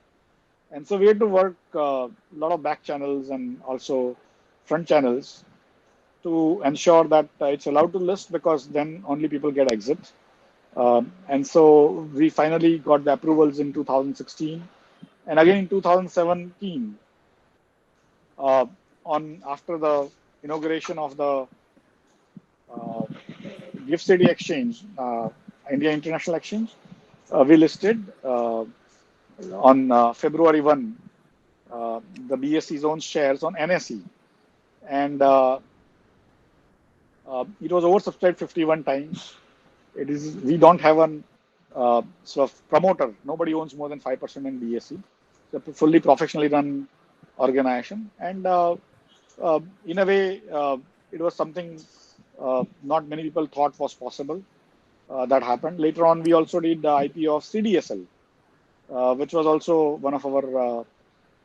And so we had to work a lot of back channels and also front channels to ensure that it's allowed to list, because then only people get exit. And so we finally got the approvals in 2016. And again in 2017, uh, on after the inauguration of the uh, Gift City Exchange, India International Exchange, we listed on February 1 the BSE's own shares on NSE. And it was oversubscribed 51 times. It is We don't have an sort of promoter. Nobody owns more than 5% in BSE. It's a fully professionally run organization, and in a way, it was something not many people thought was possible. That happened. Later on, we also did the IPO of CDSL, which was also one of our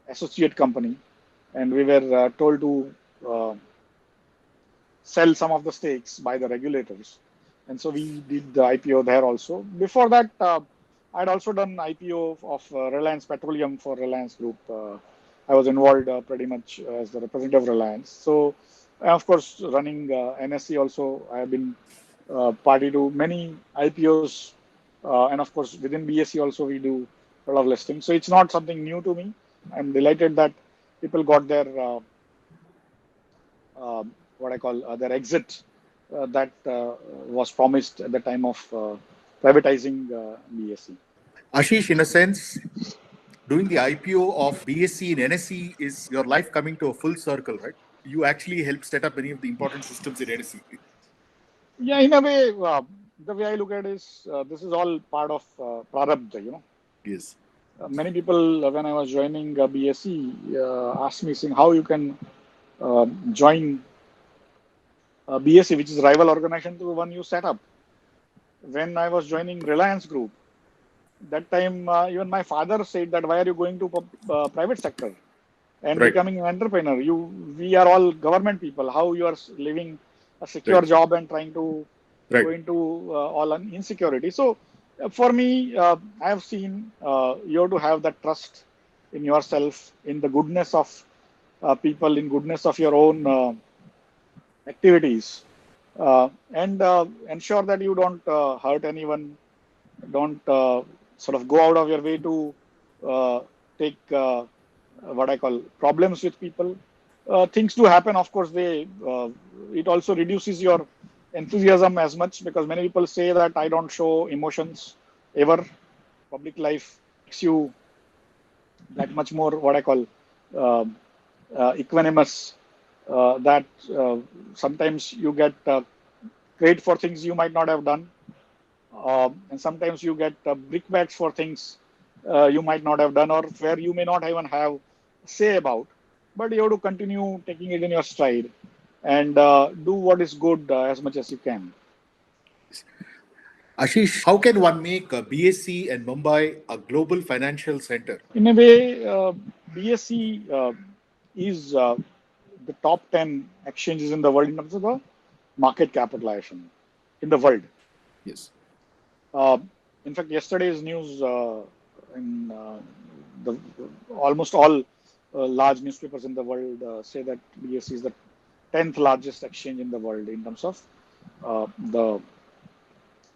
associate company, and we were told to sell some of the stakes by the regulators. And so we did the IPO there also. Before that, I'd also done IPO of Reliance Petroleum for Reliance Group. I was involved pretty much as the representative of Reliance. So, and of course, running NSE also, I have been party to many IPOs. And of course, within BSE also, we do a lot of listings. So it's not something new to me. I'm delighted that people got their what I call their exit that was promised at the time of privatizing BSE. Ashish, in a sense, doing the IPO of BSE and NSE is your life coming to a full circle, right? You actually helped set up many of the important systems in NSE. Yeah, in a way, the way I look at it is this is all part of Prarabdha, Yes. Many people, when I was joining BSE, asked me, saying, how you can join BSE, which is rival organization to the one you set up. When I was joining Reliance Group, that time even my father said that why are you going to private sector and Right. becoming an entrepreneur? We are all government people. How you are living a secure Right. job and trying to go Right. into all an insecurity? So for me, I have seen you have to have that trust in yourself, in the goodness of people, in goodness of your own activities, and ensure that you don't hurt anyone, don't sort of go out of your way to uh, take what I call problems with people. Things do happen, of course. It also reduces your enthusiasm as much, because many people say that I don't show emotions ever. Public life makes you that much more what I call uh, equanimous. That sometimes you get credit for things you might not have done, and sometimes you get brickbats for things you might not have done, or where you may not even have say about. But you have to continue taking it in your stride and do what is good as much as you can. Ashish, how can one make BSE and Mumbai a global financial center? In a way, BSE is the top 10 exchanges in the world in terms of the market capitalization in the world. Yes. Uh, in fact, yesterday's news in the almost all large newspapers in the world say that BSE is the 10th largest exchange in the world in terms of the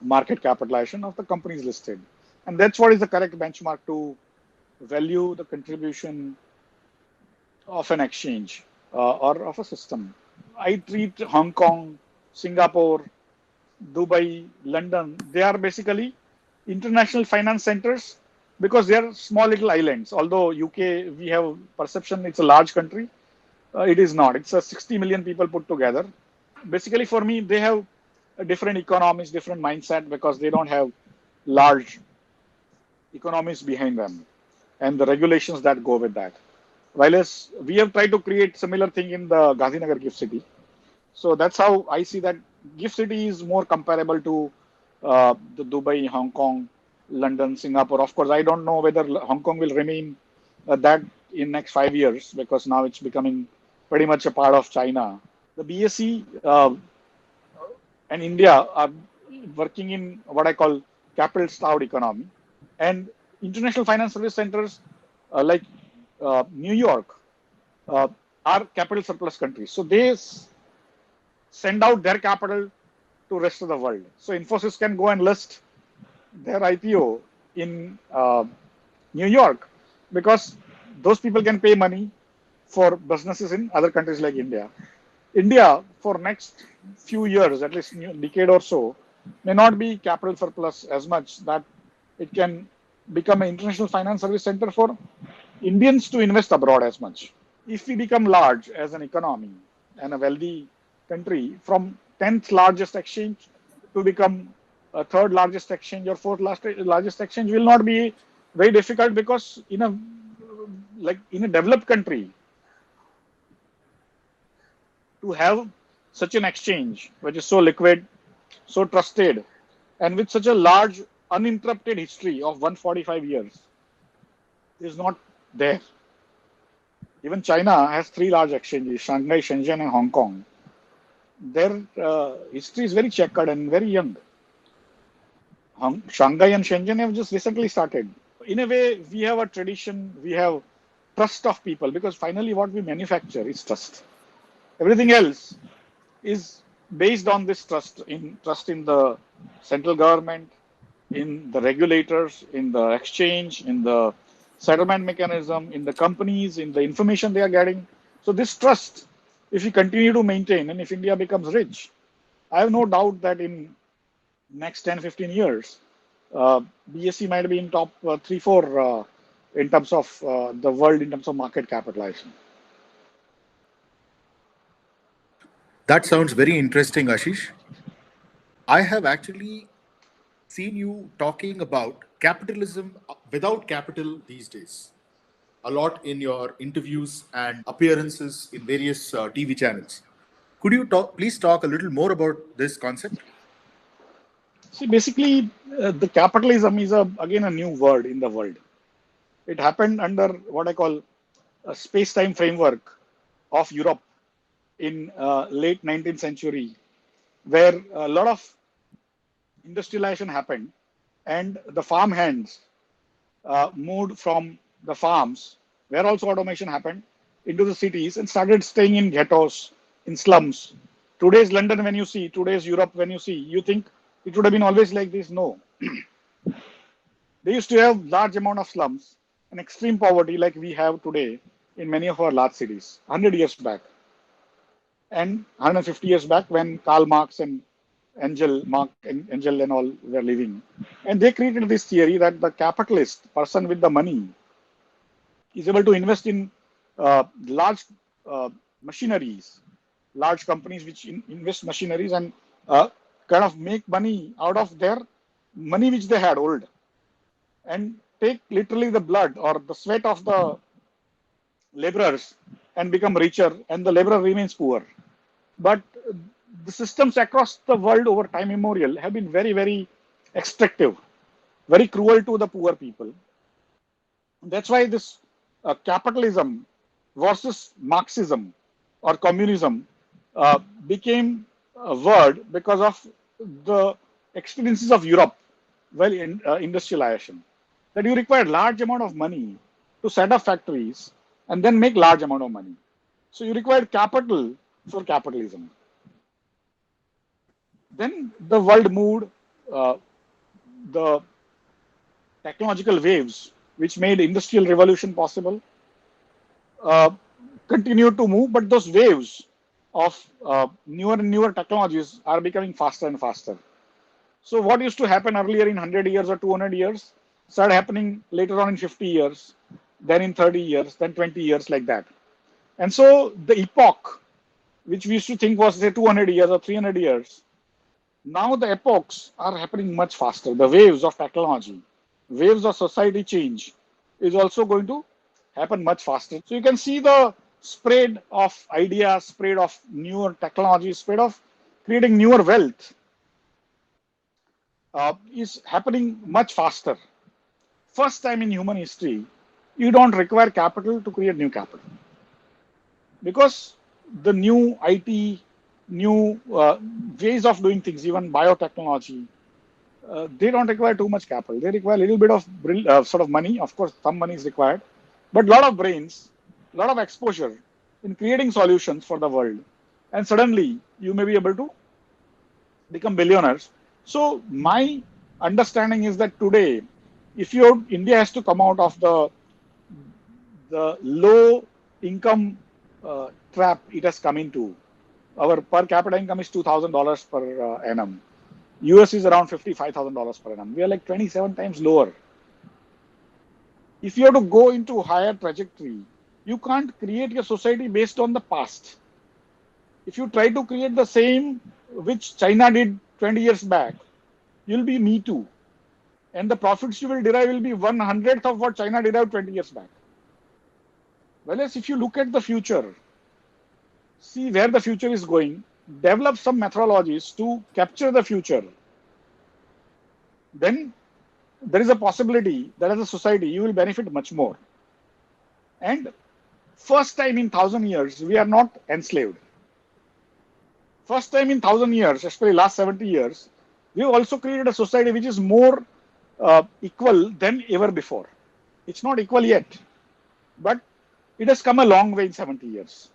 market capitalization of the companies listed. And that's what is the correct benchmark to value the contribution of an exchange or of a system. I treat Hong Kong, Singapore, Dubai, London, they are basically international finance centers because they are small little islands. Although UK, we have perception it's a large country, it is not. It's a 60 million people put together. Basically, for me, they have a different economies, different mindset because they don't have large economies behind them and the regulations that go with that. While as we have tried to create similar thing in the Gandhinagar Gift City. So that's how I see that Gift City is more comparable to the Dubai, Hong Kong, London, Singapore. Of course, I don't know whether Hong Kong will remain that in next 5 years because now it's becoming pretty much a part of China. The BSE and India are working in what I call capital-starved economy, and international finance service centers like New York uh, are capital surplus countries. So they send out their capital to rest of the world. So Infosys can go and list their IPO in New York because those people can pay money for businesses in other countries like India. India, for next few years, at least decade or so, may not be capital surplus as much that it can become an international finance service center for Indians to invest abroad as much. If we become large as an economy and a wealthy country, from 10th largest exchange to become a third largest exchange or fourth largest exchange will not be very difficult because in a developed country to have such an exchange which is so liquid, so trusted, and with such a large uninterrupted history of 145 years is not there. Even China has three large exchanges: Shanghai, Shenzhen, and Hong Kong. Their history is very checkered and very young. Shanghai and Shenzhen have just recently started. In a way, we have a tradition, we have trust of people because finally what we manufacture is trust. Everything else is based on this trust in the central government, in the regulators, in the exchange, in the settlement mechanism, in the companies, in the information they are getting. So this trust, if we continue to maintain and if India becomes rich, I have no doubt that in next 10, 15 years, BSE might be in top 3, 4 in terms of the world in terms of market capitalization. That sounds very interesting, Ashish. I have actually seen you talking about capitalism without capital these days, a lot in your interviews and appearances in various TV channels. Could you please talk a little more about this concept? See, basically, the capitalism is again a new word in the world. It happened under what I call a space-time framework of Europe in late 19th century, where a lot of industrialization happened, and the farm hands moved from the farms, where also automation happened, into the cities and started staying in ghettos, in slums. Today's London, when you see, today's Europe, when you see, you think it would have been always like this. No. They used to have large amount of slums and extreme poverty like we have today in many of our large cities, 100 years back. And 150 years back when Karl Marx and Engel and all were living. And they created this theory that the capitalist person with the money is able to invest in large machineries, large companies which invest machineries and kind of make money out of their money which they had old, and take literally the blood or the sweat of the laborers and become richer, and the laborer remains poor. But the systems across the world over time immemorial have been very, very extractive, very cruel to the poor people. That's why this capitalism versus Marxism or communism became a word because of the experiences of Europe while in industrialization. That you require large amount of money to set up factories and then make large amount of money. So you require capital for capitalism. Then the world moved, the technological waves which made industrial revolution possible uh, continued to move, but those waves of newer and newer technologies are becoming faster and faster. So what used to happen earlier in 100 years or 200 years started happening later on in 50 years, then in 30 years, then 20 years, like that. And so the epoch, which we used to think was say 200 years or 300 years, now the epochs are happening much faster. The waves of technology, waves of society change is also going to happen much faster. So you can see the spread of ideas, spread of newer technology, spread of creating newer wealth is happening much faster. First time in human history, you don't require capital to create new capital, because the new IT, new ways of doing things, even biotechnology, they don't require too much capital. They require a little bit of sort of money. Of course, some money is required, but a lot of brains, a lot of exposure in creating solutions for the world. And suddenly, you may be able to become billionaires. So my understanding is that today, if India has to come out of the low income trap it has come into. Our per capita income is $2,000 per annum. US is around $55,000 per annum. We are like 27 times lower. If you have to go into higher trajectory, you can't create your society based on the past. If you try to create the same which China did 20 years back, you'll be me too. And the profits you will derive will be 1/100th of what China derived 20 years back. Whereas if you look at the future, see where the future is going, develop some methodologies to capture the future, then there is a possibility that as a society you will benefit much more. And first time in 1,000 years, we are not enslaved. First time in 1,000 years, especially last 70 years, we have also created a society which is more equal than ever before. It's not equal yet, but it has come a long way in 70 years.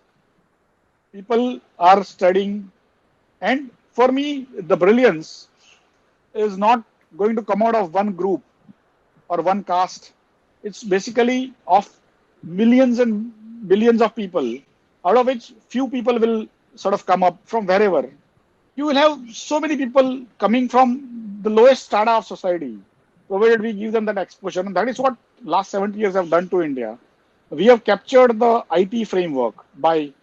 People are studying, and for me, the brilliance is not going to come out of one group or one caste. It's basically of millions and billions of people, out of which few people will sort of come up from wherever. You will have so many people coming from the lowest strata of society, provided we give them that exposure. And that is what last 70 years have done to India. We have captured the IT framework by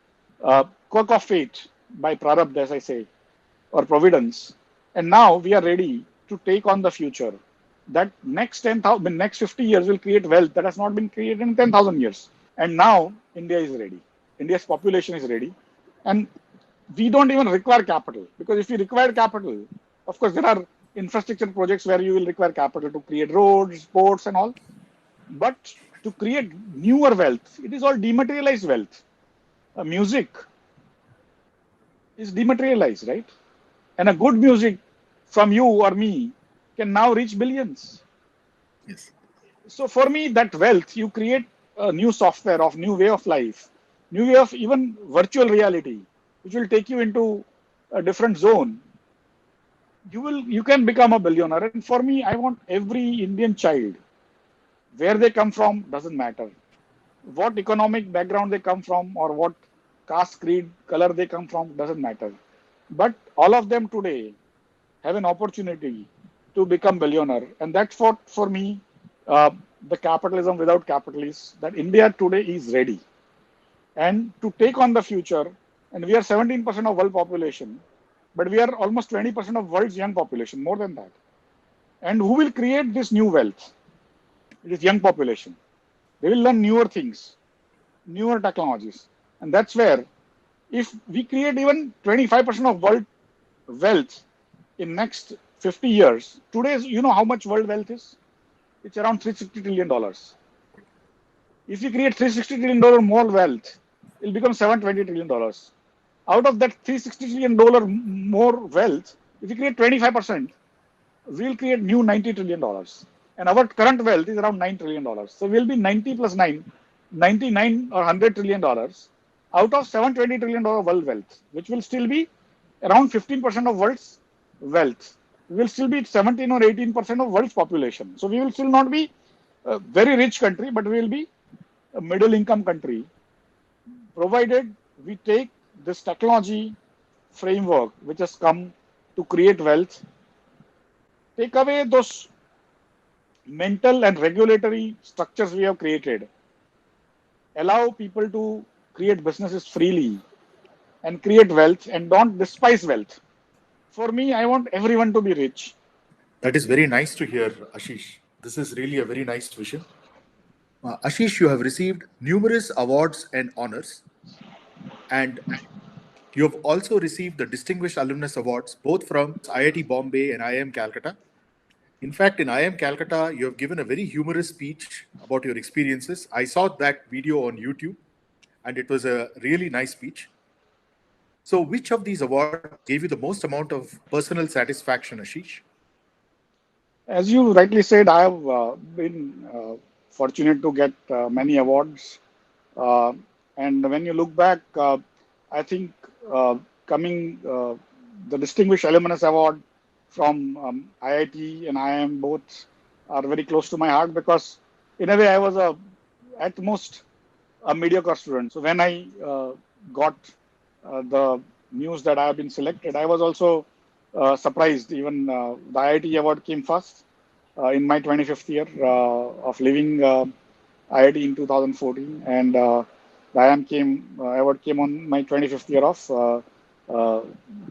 quirk of fate, by prarabdha, as I say, or providence. And now we are ready to take on the future that next 10,000, next 50 years will create wealth that has not been created in 10,000 years. And now India is ready. India's population is ready. And we don't even require capital, because if we require capital, of course, there are infrastructure projects where you will require capital to create roads, ports, and all. But to create newer wealth, it is all dematerialized wealth. Music is dematerialized, right? And a good music from you or me can now reach billions. Yes. So for me, that wealth, you create a new software of new way of life, new way of even virtual reality, which will take you into a different zone. You can become a billionaire. And for me, I want every Indian child, where they come from doesn't matter. What economic background they come from, or what caste, creed, color they come from doesn't matter. But all of them today have an opportunity to become billionaire. And that's what, for me, uh, the capitalism without capitalists, that India today is ready. And to take on the future, and we are 17% of world population, but we are almost 20% of world's young population, more than that. And who will create this new wealth? It is young population. They will learn newer things, newer technologies. And that's where, if we create even 25% of world wealth in next 50 years, today's, you know how much world wealth is? It's around $360 trillion. If we create $360 trillion more wealth, it'll become $720 trillion. Out of that $360 trillion more wealth, if we create 25%, we'll create new $90 trillion. And our current wealth is around $9 trillion. So we'll be 90 plus 9, 99 or $100 trillion out of $720 trillion world wealth, which will still be around 15% of world's wealth. We will still be 17 or 18% of world's population. So we will still not be a very rich country, but we will be a middle income country, provided we take this technology framework which has come to create wealth, take away those mental and regulatory structures we have created, allow people to create businesses freely and create wealth, and don't despise wealth. For me, I want everyone to be rich. That is very nice to hear, Ashish. This is really a very nice vision. Ashish, you have received numerous awards and honors, and you have also received the Distinguished Alumnus Awards both from IIT Bombay and IIM Calcutta. In fact, in IIM Calcutta, you have given a very humorous speech about your experiences. I saw that video on YouTube, and it was a really nice speech. So, which of these awards gave you the most amount of personal satisfaction, Ashish? As you rightly said, I have been fortunate to get many awards. Uh, and when you look back, I think coming the Distinguished Alumnus Award from IIT and IIM both are very close to my heart, because in a way I was at most a mediocre student. So when I got the news that I have been selected, I was also surprised. Even the IIT award came first in my 25th year of living IIT in 2014, and the award came on my 25th year of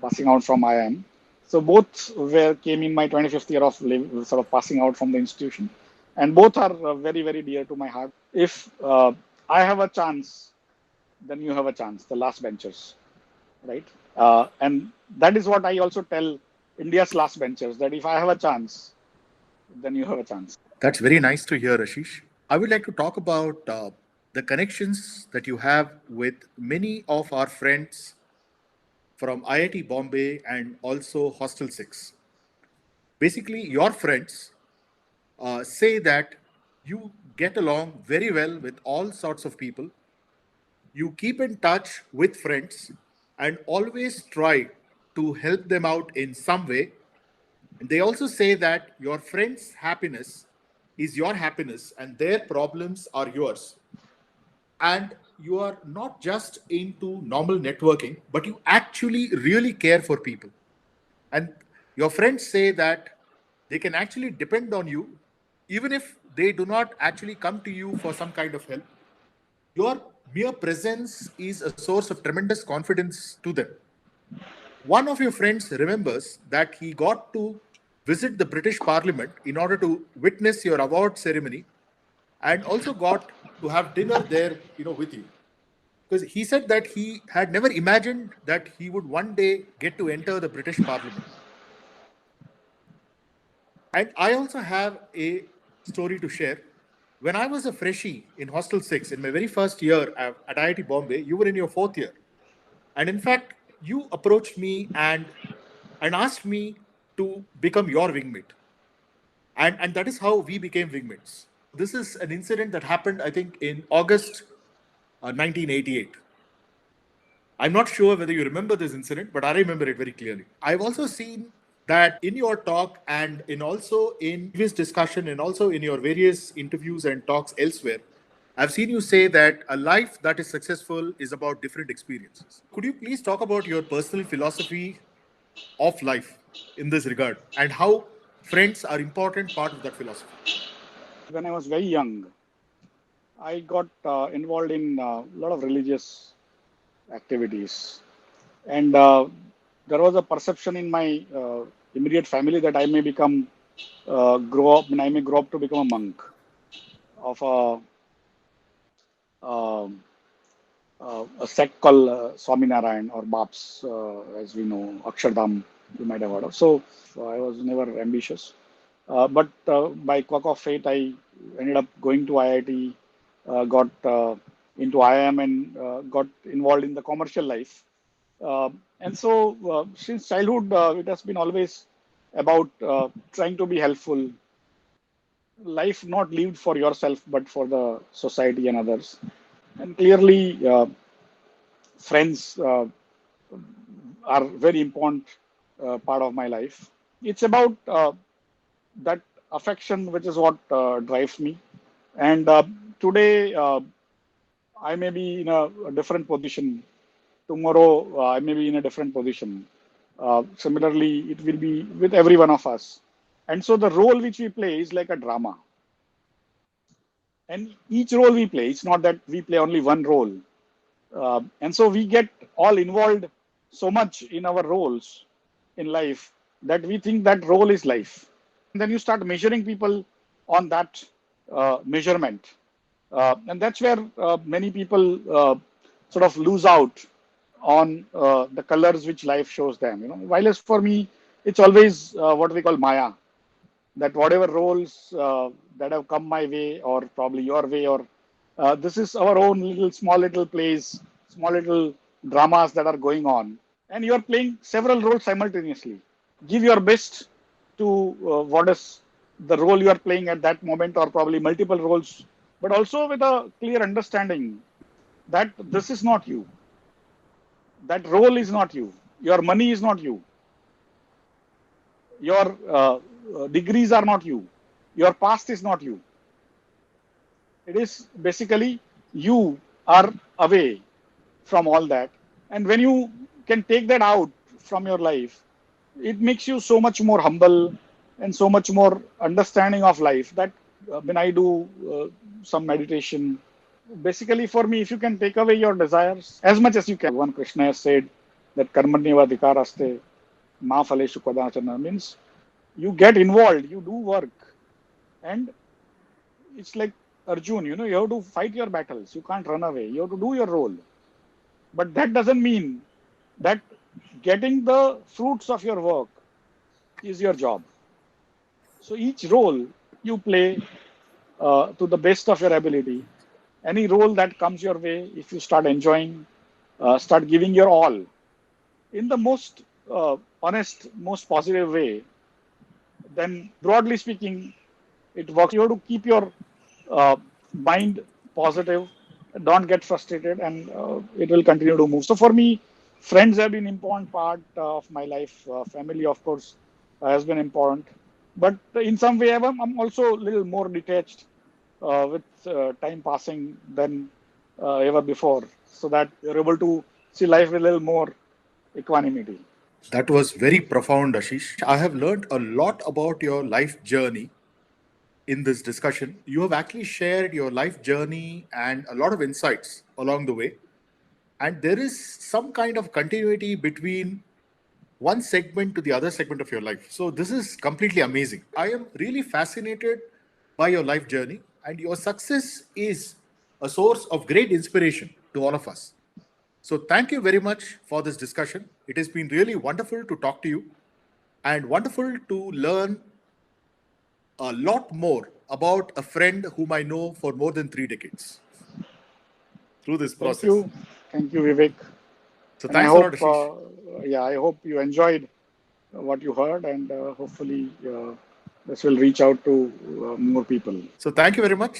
passing out from IIM. So both came in my 25th year of sort of passing out from the institution, and both are very, very dear to my heart. If I have a chance, then you have a chance. The last benchers, right? And that is what I also tell India's last benchers, that if I have a chance, then you have a chance. That's very nice to hear, Ashish. I would like to talk about the connections that you have with many of our friends from IIT Bombay and also Hostel 6. Basically, your friends say that you get along very well with all sorts of people. You keep in touch with friends and always try to help them out in some way. And they also say that your friends' happiness is your happiness and their problems are yours. And you are not just into normal networking, but you actually really care for people. And your friends say that they can actually depend on you, even if they do not actually come to you for some kind of help. Your mere presence is a source of tremendous confidence to them. One of your friends remembers that he got to visit the British Parliament in order to witness your award ceremony, and also got to have dinner there, with you. Because he said that he had never imagined that he would one day get to enter the British Parliament. And I also have a story to share. When I was a freshie in Hostel 6, in my very first year at IIT Bombay, you were in your fourth year. And in fact, you approached me and asked me to become your wingmate. And that is how we became wingmates. This is an incident that happened, I think, in August 1988. I'm not sure whether you remember this incident, but I remember it very clearly. I've also seen that in your talk and in also in previous discussion and also in your various interviews and talks elsewhere, I've seen you say that a life that is successful is about different experiences. Could you please talk about your personal philosophy of life in this regard and how friends are important part of that philosophy? When I was very young, I got involved in a lot of religious activities. And there was a perception in my immediate family that I may grow up to become a monk of um a sect called Swaminarayan or Baps, as we know, Akshardham, you might have heard of. So I was never ambitious. But by quirk of fate, I ended up going to IIT, got into IIM, and got involved in the commercial life. And so, since childhood, it has been always about trying to be helpful. Life not lived for yourself, but for the society and others. And clearly, friends are very important part of my life. It's about that affection, which is what drives me. And today, I may be in a different position. Tomorrow, I may be in a different position. Similarly, it will be with every one of us. And so the role which we play is like a drama. And each role we play, it's not that we play only one role. And so we get all involved so much in our roles in life that we think that role is life. And then you start measuring people on that measurement. And that's where many people sort of lose out on the colors which life shows them. While as for me, it's always what we call Maya, that whatever roles that have come my way or probably your way, or this is our own little small little plays, small little dramas that are going on, and you are playing several roles simultaneously. Give your best to what is the role you are playing at that moment, or probably multiple roles, but also with a clear understanding that this is not you, that role is not you, your money is not you, your degrees are not you, your past is not you. It is basically you are away from all that. And when you can take that out from your life, it makes you so much more humble and so much more understanding of life that when I do some meditation, basically for me, if you can take away your desires as much as you can. One Krishna has said that karmanyeva adhikaraste ma phaleshu kadachana, means you get involved, you do work, and it's like Arjun, you have to fight your battles. You can't run away. You have to do your role. But that doesn't mean that getting the fruits of your work is your job. So each role you play to the best of your ability. Any role that comes your way, if you start enjoying, start giving your all in the most honest, most positive way, then broadly speaking, it works. You have to keep your mind positive, don't get frustrated, and it will continue to move. So for me, friends have been important part of my life. Family, of course, has been important, but in some way, I'm also a little more detached with time passing than ever before, so that you're able to see life with a little more equanimity. That was very profound, Ashish. I have learned a lot about your life journey in this discussion. You have actually shared your life journey and a lot of insights along the way. And there is some kind of continuity between one segment to the other segment of your life. So this is completely amazing. I am really fascinated by your life journey, and your success is a source of great inspiration to all of us. So thank you very much for this discussion. It has been really wonderful to talk to you and wonderful to learn a lot more about a friend whom I know for more than 3 decades through this process. Thank you, Vivek. So And I thanks a lot, hope, Ashish. I hope you enjoyed what you heard, and hopefully this will reach out to more people. So thank you very much.